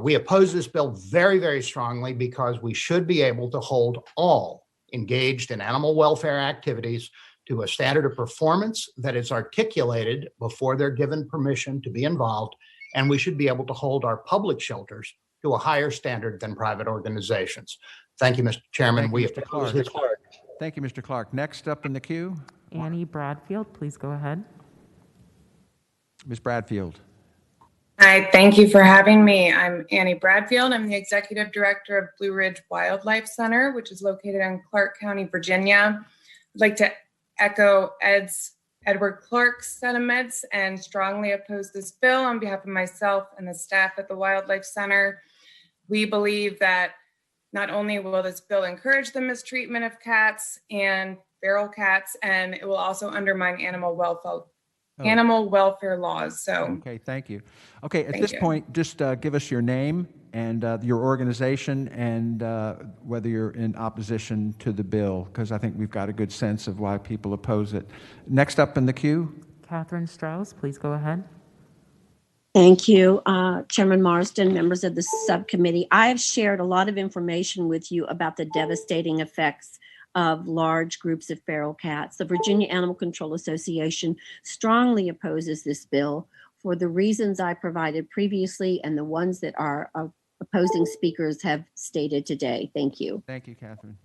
We oppose this bill very, very strongly because we should be able to hold all engaged in animal welfare activities to a standard of performance that is articulated before they're given permission to be involved. And we should be able to hold our public shelters to a higher standard than private organizations. Thank you, Mr. Chairman. Thank you, Mr. Clark. Thank you, Mr. Clark. Next up in the queue, Annie Bradfield, please go ahead. Ms. Bradfield. Hi, thank you for having me. I'm Annie Bradfield. I'm the Executive Director of Blue Ridge Wildlife Center, which is located in Clark County, Virginia. I'd like to echo Edward Clark's sentiments and strongly oppose this bill on behalf of myself and the staff at the Wildlife Center. We believe that not only will this bill encourage the mistreatment of cats and feral cats, and it will also undermine animal welfare laws. So okay, thank you. Okay, at this point, just give us your name and your organization and whether you're in opposition to the bill, because I think we've got a good sense of why people oppose it. Next up in the queue, Catherine Strauss, please go ahead. Thank you, Chairman Marsden, members of the subcommittee. I have shared a lot of information with you about the devastating effects of large groups of feral cats. The Virginia Animal Control Association strongly opposes this bill for the reasons I provided previously and the ones that our opposing speakers have stated today. Thank you. Thank you, Catherine.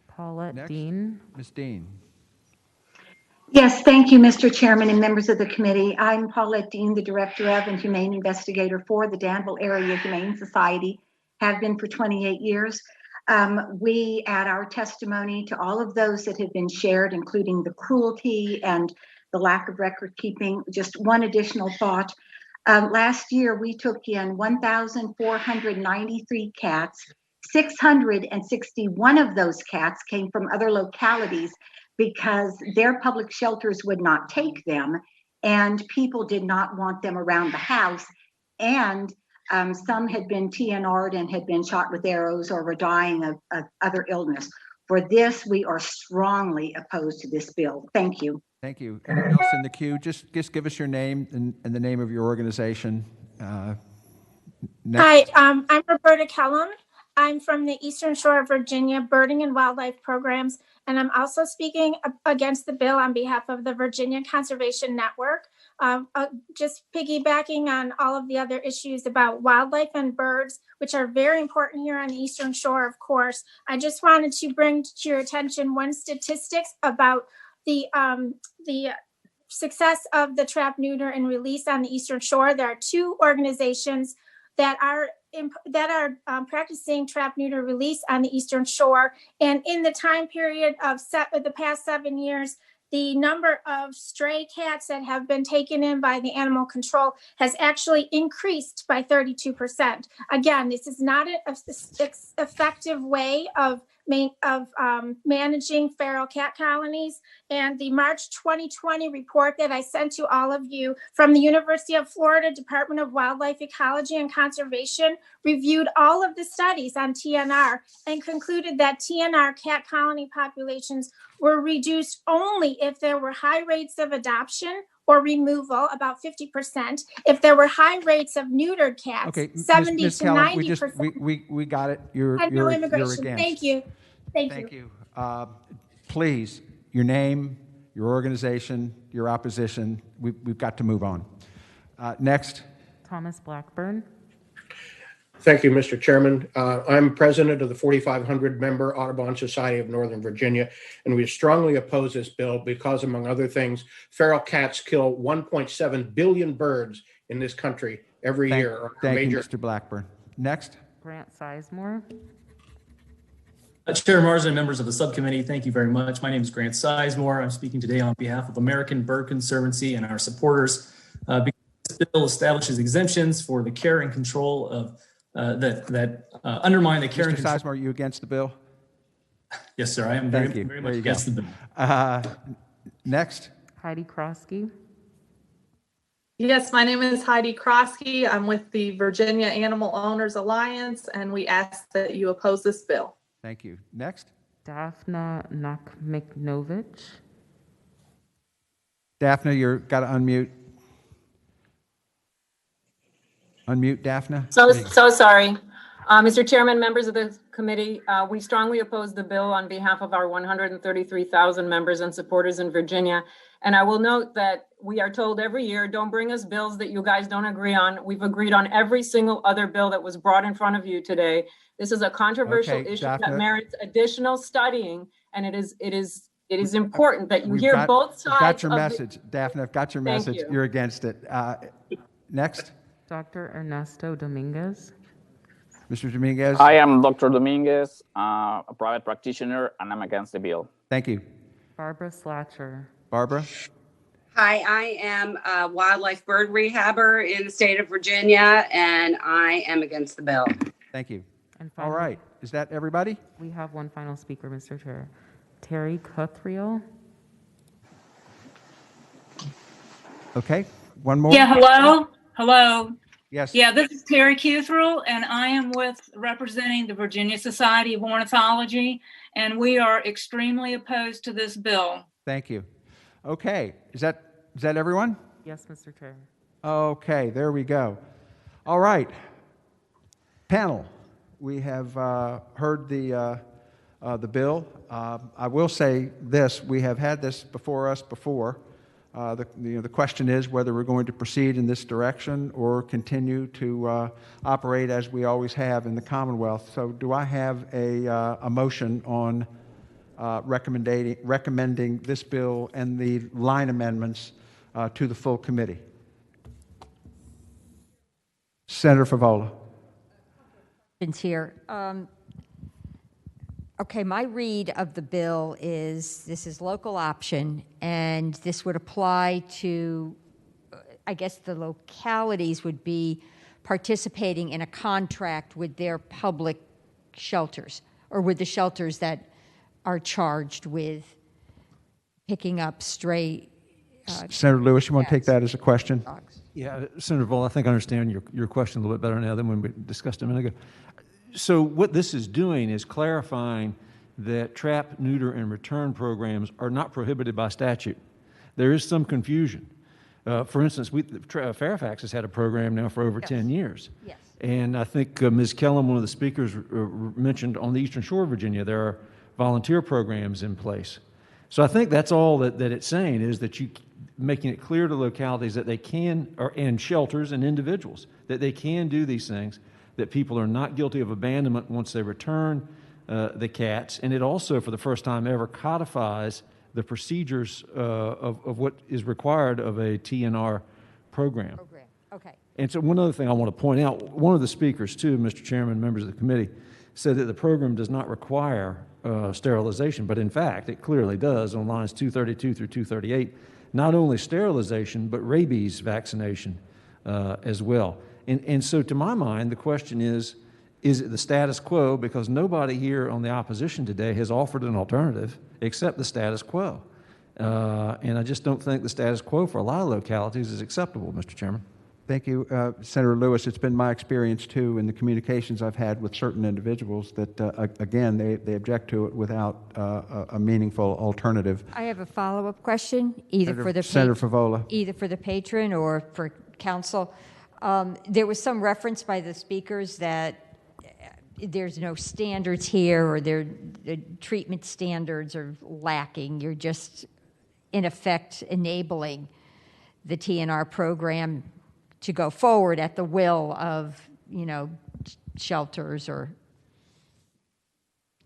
Paulette Dean. Ms. Dean. Yes, thank you, Mr. Chairman and members of the committee. I'm Paulette Dean, the Director of and Humane Investigator for the Danville Area Humane Society, have been for 28 years. We add our testimony to all of those that have been shared, including the cruelty and the lack of record keeping. Just one additional thought. Last year, we took in 1,493 cats. 661 of those cats came from other localities because their public shelters would not take them and people did not want them around the house. And Some had been TNR'd and had been shot with arrows or were dying of other illness. For this, we are strongly opposed to this bill. Thank you. Thank you. Anyone else in the queue? Just give us your name and the name of your organization. Hi, I'm Roberta Kellum. I'm from the Eastern Shore of Virginia Birding and Wildlife Programs, and I'm also speaking against the bill on behalf of the Virginia Conservation Network. Just piggybacking on all of the other issues about wildlife and birds, which are very important here on the Eastern Shore, of course. I just wanted to bring to your attention one statistics about the success of the trap, neuter, and release on the Eastern Shore. There are 2 organizations that are practicing trap, neuter, release on the Eastern Shore. And in the time period of the past 7 years, the number of stray cats that have been taken in by the animal control has actually increased by 32%. Again, this is not an effective way of managing feral cat colonies. And the March 2020 report that I sent to all of you from the University of Florida Department of Wildlife Ecology and Conservation reviewed all of the studies on TNR and concluded that TNR cat colony populations were reduced only if there were high rates of adoption or removal, about 50%. If there were high rates of neutered cats, Okay, 70 Ms. to Kellum, 90%. we got it. You're No immigration. against. Thank you. Thank you. Please, your name, your organization, your opposition. We've got to move on. Next. Thomas Blackburn. Thank you, Mr. Chairman. I'm president of the 4,500 member Audubon Society of Northern Virginia, and we strongly oppose this bill because, among other things, feral cats kill 1.7 billion birds in this country every year. Thank you, Mr. Blackburn. Next. Grant Sizemore. Chair Marsden and members of the subcommittee, thank you very much. My name is Grant Sizemore. I'm speaking today on behalf of American Bird Conservancy and our supporters. Because this bill establishes exemptions for the care and control of that undermine the care and control. Mr. Sizemore, are you against the bill? Yes, sir. I am very much against the bill. Next. Heidi Krosky. Yes, my name is Heidi Krosky. I'm with the Virginia Animal Owners Alliance, and we ask that you oppose this bill. Thank you. Next. Daphna Nakmiknovich. Daphna, you've got to unmute. Unmute, Daphna. So sorry. Mr. Chairman, members of the committee, we strongly oppose the bill on behalf of our 133,000 members and supporters in Virginia. And I will note that we are told every year, don't bring us bills that you guys don't agree on. We've agreed on every single other bill that was brought in front of you today. This is a controversial issue that merits additional studying, and it is important that you hear both sides. I've got your message, Daphne. I've got your message. You're against it. Next. Dr. Ernesto Dominguez. Mr. Dominguez. I am Dr. Dominguez, a private practitioner, and I'm against the bill. Thank you. Barbara Slatcher. Barbara. Hi, I am a wildlife bird rehabber in the state of Virginia, and I am against the bill. Thank you. And all right. Is that everybody? We have one final speaker, Mr. Chair. Terry Cuthriel. Okay. One more. Yeah, hello. Yes. Yeah, this is Terry Cuthriel, and I am representing the Virginia Society of Ornithology, and we are extremely opposed to this bill. Thank you. Okay. Is that everyone? Yes, Mr. Chair. Okay, there we go. All right. Panel, we have heard the bill. I will say this: we have had this before us before. The question is whether we're going to proceed in this direction or continue to operate as we always have in the Commonwealth. So, do I have a motion on recommending this bill and the line amendments to the full committee? Senator Favola. Here. Okay, my read of the bill is this is local option, and this would apply to, I guess the localities would be participating in a contract with their public shelters or with the shelters that are charged with picking up stray. Senator Lewis, you want to take that as a question? Yeah, Senator Vol, I think I understand your question a little bit better now than when we discussed it a minute ago. So what this is doing is clarifying that trap, neuter, and return programs are not prohibited by statute. There is some confusion. For instance, Fairfax has had a program now for over 10 years. Yes. And I think Ms. Kellum, one of the speakers, mentioned on the Eastern Shore of Virginia, there are volunteer programs in place. So I think that's all that it's saying, is that you making it clear to localities that they can, and shelters and individuals, that they can do these things, that people are not guilty of abandonment once they return the cats. And it also, for the first time ever, codifies the procedures of what is required of a TNR program. Okay. And so one other thing I want to point out, one of the speakers too, Mr. Chairman, members of the committee, said that the program does not require sterilization, but in fact, it clearly does on lines 232 through 238, not only sterilization, but rabies vaccination as well. And so to my mind, the question is it the status quo? Because nobody here on the opposition today has offered an alternative except the status quo. And I just don't think the status quo for a lot of localities is acceptable, Mr. Chairman. Thank you, Senator Lewis. It's been my experience, too, in the communications I've had with certain individuals that, again, they object to it without a meaningful alternative. I have a follow-up question, either for the Senator Favola. either for the patron or for council. There was some reference by the speakers that there's no standards here, or the treatment standards are lacking. You're just, in effect, enabling the TNR program to go forward at the will of, shelters or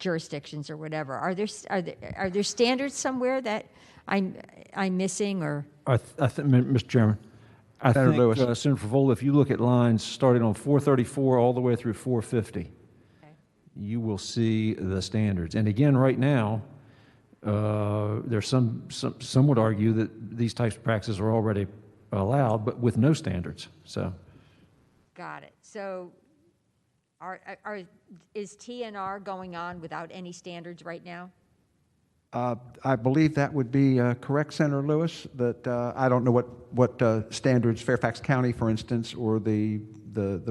jurisdictions or whatever. Are there standards somewhere that I'm missing, or? I think, Mr. Chairman, I Senator think, Lewis. Senator Favola, if you look at lines starting on 434 all the way through 450, you will see the standards. And again, right now, there's some would argue that these types of practices are already allowed, but with no standards. So, Got it. So, is TNR going on without any standards right now? I believe that would be correct, Senator Lewis, that I don't know what standards Fairfax County, for instance, or the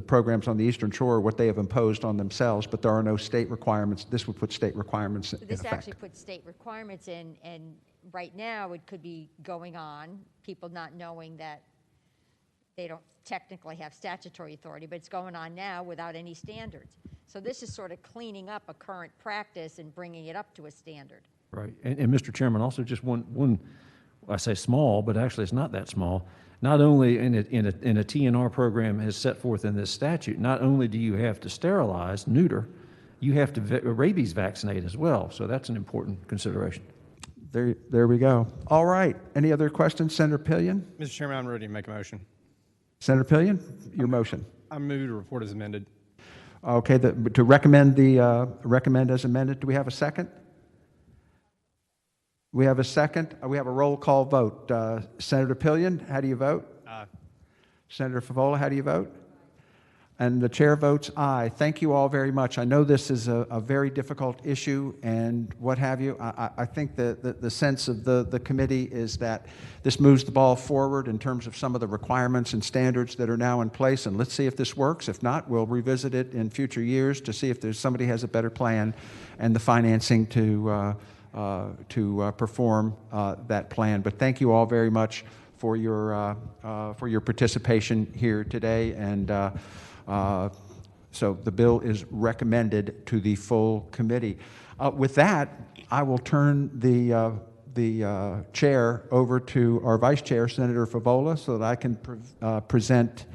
programs on the Eastern Shore, what they have imposed on themselves, but there are no state requirements. This would put state requirements in This effect. actually puts state requirements in, and right now it could be going on, people not knowing that they don't technically have statutory authority, but it's going on now without any standards. So this is sort of cleaning up a current practice and bringing it up to a standard. right. And Mr. Chairman, also just one, I say small, but actually it's not that small. Not only in a TNR program as set forth in this statute, not only do you have to sterilize, neuter, you have to rabies vaccinate as well. So that's an important consideration. There we go. All right. Any other questions, Senator Pillion? Mr. Chairman, I'm ready to make a motion. Senator Pillion, your motion. I move to report as amended. Okay. To recommend recommend as amended. Do we have a second? We have a second. We have a roll call vote. Senator Pillion, how do you vote? Aye. Senator Favola, how do you vote? And the chair votes aye. Thank you all very much. I know this is a very difficult issue and what have you. I think the sense of the committee is that this moves the ball forward in terms of some of the requirements and standards that are now in place. And let's see if this works. If not, we'll revisit it in future years to see if somebody has a better plan and the financing to perform that plan. But thank you all very much for your participation here today. And so the bill is recommended to the full committee. With that, I will turn the chair over to our vice chair, Senator Favola, so that I can present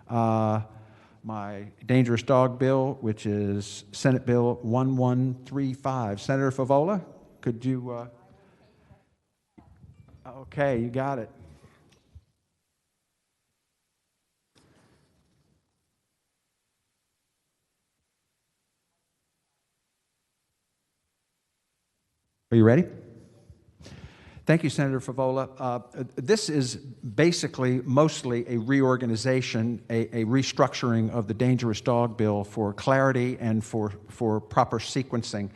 my dangerous dog bill, which is Senate Bill 1135. Senator Favola, could you? Okay, you got it. Are you ready? Thank you, Senator Favola. This is basically mostly a reorganization, a restructuring of the dangerous dog bill for clarity and for proper sequencing.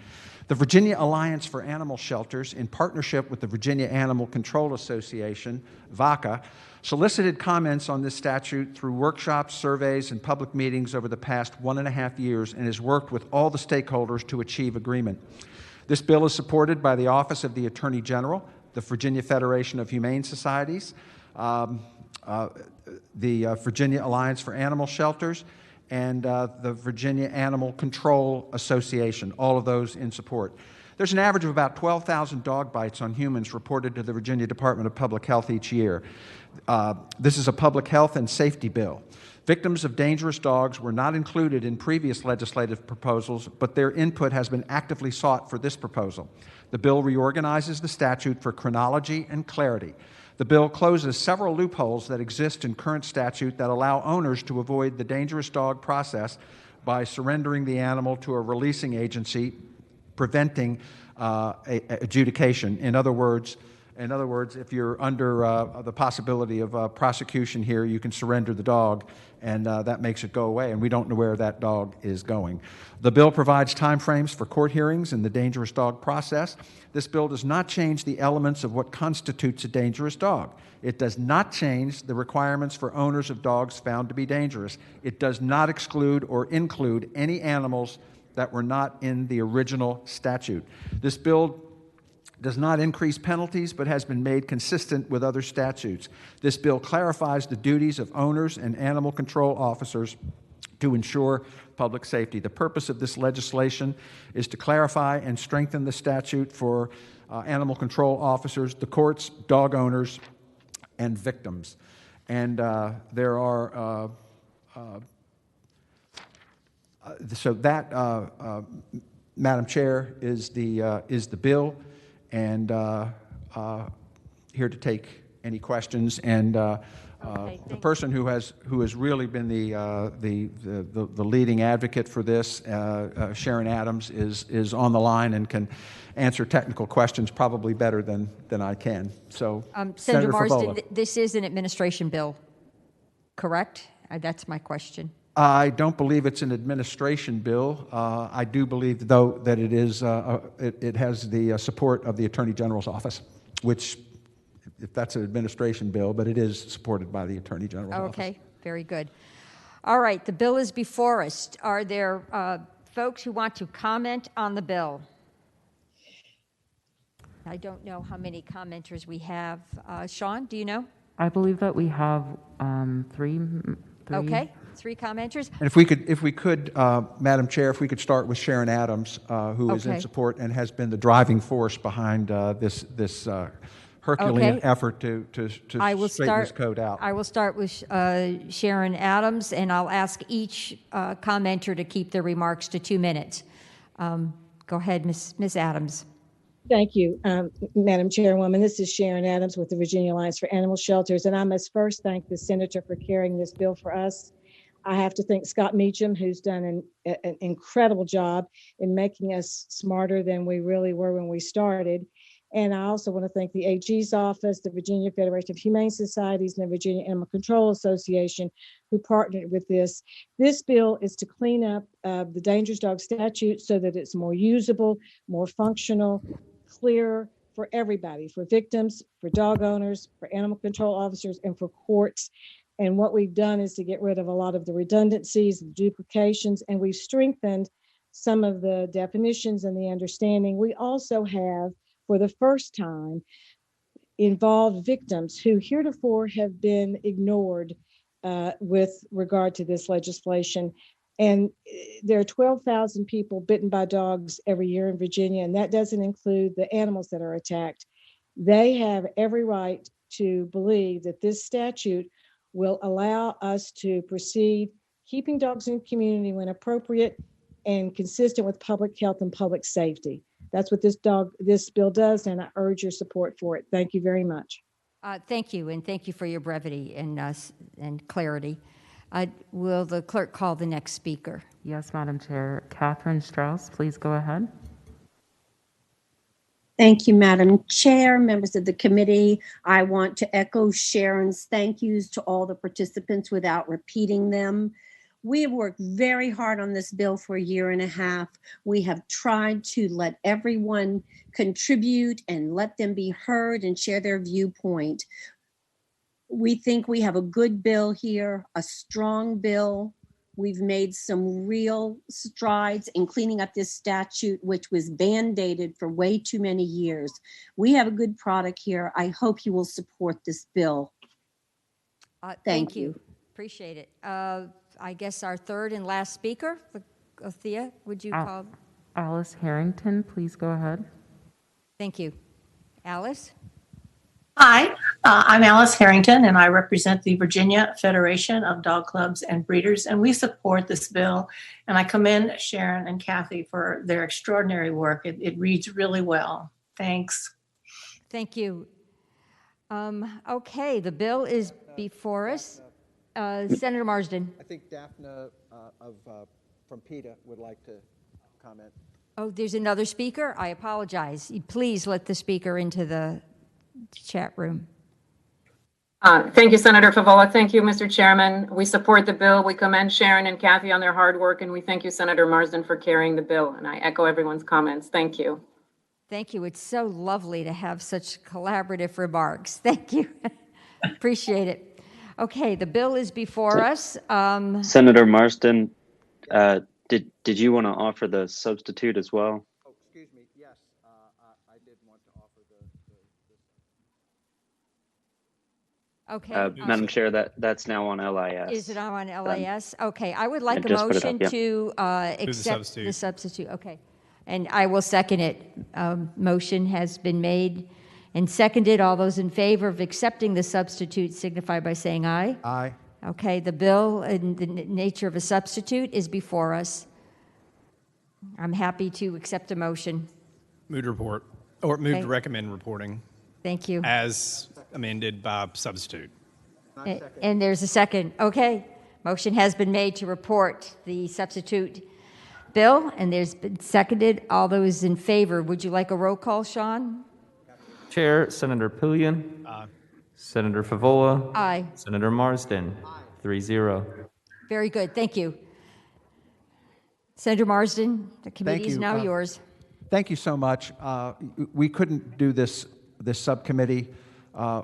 The Virginia Alliance for Animal Shelters, in partnership with the Virginia Animal Control Association, VACA, solicited comments on this statute through workshops, surveys, and public meetings over the past 1.5 years and has worked with all the stakeholders to achieve agreement. This bill is supported by the Office of the Attorney General, the Virginia Federation of Humane Societies, the Virginia Alliance for Animal Shelters, and the Virginia Animal Control Association, all of those in support. There's an average of about 12,000 dog bites on humans reported to the Virginia Department of Public Health each year. This is a public health and safety bill. Victims of dangerous dogs were not included in previous legislative proposals, but their input has been actively sought for this proposal. The bill reorganizes the statute for chronology and clarity. The bill closes several loopholes that exist in current statute that allow owners to avoid the dangerous dog process by surrendering the animal to a releasing agency, preventing adjudication. In other words, if you're under the possibility of prosecution here, you can surrender the dog, and that makes it go away, and we don't know where that dog is going. The bill provides timeframes for court hearings in the dangerous dog process. This bill does not change the elements of what constitutes a dangerous dog. It does not change the requirements for owners of dogs found to be dangerous. It does not exclude or include any animals that were not in the original statute. This bill does not increase penalties, but has been made consistent with other statutes. This bill clarifies the duties of owners and animal control officers to ensure public safety. The purpose of this legislation is to clarify and strengthen the statute for animal control officers, the courts, dog owners, and victims. And there are so that, Madam Chair, is the bill, and here to take any questions. And the person who has really been the leading advocate for this, Sharon Adams, is on the line and can answer technical questions probably better than I can. So, Senator Marsden, Favola. this is an administration bill, correct? That's my question. I don't believe it's an administration bill. I do believe, though, that it is. It has the support of the Attorney General's office, which, if that's an administration bill, but it is supported by the Attorney General's office. Okay, very good. All right, the bill is before us. Are there folks who want to comment on the bill? I don't know how many commenters we have. Sean, do you know? I believe that we have three. Okay, 3 commenters. And if we could, Madam Chair, if we could start with Sharon Adams, who is in support and has been the driving force behind this Herculean effort to straighten this code out. I will start with Sharon Adams, and I'll ask each commenter to keep their remarks to 2 minutes. Go ahead, Ms. Adams. Thank you, Madam Chairwoman. This is Sharon Adams with the Virginia Alliance for Animal Shelters, and I must first thank the Senator for carrying this bill for us. I have to thank Scott Meacham, who's done an incredible job in making us smarter than we really were when we started. And I also want to thank the AG's office, the Virginia Federation of Humane Societies, and the Virginia Animal Control Association, who partnered with this. This bill is to clean up the dangerous dog statute so that it's more usable, more functional, clearer for everybody, for victims, for dog owners, for animal control officers, and for courts. And what we've done is to get rid of a lot of the redundancies, the duplications, and we've strengthened some of the definitions and the understanding. We also have, for the first time, involved victims who heretofore have been ignored with regard to this legislation. And there are 12,000 people bitten by dogs every year in Virginia, and that doesn't include the animals that are attacked. They have every right to believe that this statute will allow us to proceed keeping dogs in the community when appropriate and consistent with public health and public safety. That's what this bill does, and I urge your support for it. Thank you very much. Thank you, and thank you for your brevity and clarity. Will the clerk call the next speaker? Yes, Madam Chair. Catherine Strauss, please go ahead. Thank you, Madam Chair, members of the committee. I want to echo Sharon's thank yous to all the participants without repeating them. We have worked very hard on this bill for a year and a half. We have tried to let everyone contribute and let them be heard and share their viewpoint. We think we have a good bill here, a strong bill. We've made some real strides in cleaning up this statute, which was band-aided for way too many years. We have a good product here. I hope you will support this bill. Thank you. Appreciate it. I guess our third and last speaker, Thea, would you call? Alice Harrington, please go ahead. Thank you. Alice? Hi, I'm Alice Harrington, and I represent the Virginia Federation of Dog Clubs and Breeders, and we support this bill. And I commend Sharon and Kathy for their extraordinary work. It reads really well. Thanks. Thank you. Okay, the bill is before us. Senator Marsden. I think Daphne from PETA would like to comment. Oh, there's another speaker? I apologize. Please let the speaker into the chat room. Thank you, Senator Favola. Thank you, Mr. Chairman. We support the bill. We commend Sharon and Kathy on their hard work, and we thank you, Senator Marsden, for carrying the bill. And I echo everyone's comments. Thank you. Thank you. It's so lovely to have such collaborative remarks. Thank you. Appreciate it. Okay, the bill is before us. Senator Marsden, did you want to offer the substitute as well? Oh, excuse me. Yes, I did want to offer Okay. Madam Chair, that's now on LIS. Is it now on LIS? Okay, I would like a motion to accept the substitute. Okay, and I will second it. Motion has been made and seconded. All those in favor of accepting the substitute signify by saying aye. Aye. Okay, the bill in the nature of a substitute is before us. I'm happy to accept a motion. Move to report, or move to recommend reporting. Thank you. As amended by substitute. And there's a second. Okay, motion has been made to report the substitute bill, and there's been seconded. All those in favor, would you like a roll call, Sean? Chair, Senator Pillion. Aye. Senator Favola. Aye. Senator Marsden. 3-0. Very good. Thank you. Senator Marsden, the committee is now yours. Thank you so much. We couldn't do this subcommittee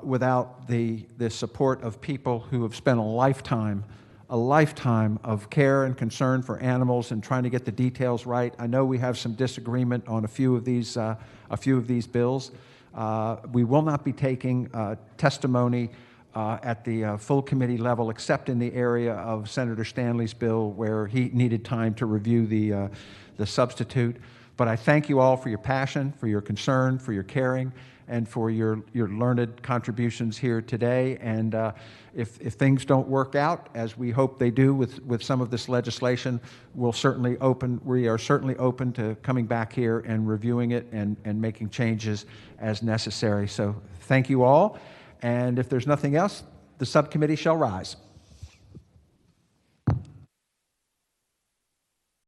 without the support of people who have spent a lifetime of care and concern for animals and trying to get the details right. I know we have some disagreement on a few of these bills. We will not be taking testimony at the full committee level, except in the area of Senator Stanley's bill, where he needed time to review the substitute. But I thank you all for your passion, for your concern, for your caring, and for your learned contributions here today. And if things don't work out, as we hope they do with some of this legislation, we are certainly open to coming back here and reviewing it and making changes as necessary. So thank you all. And if there's nothing else, the subcommittee shall rise.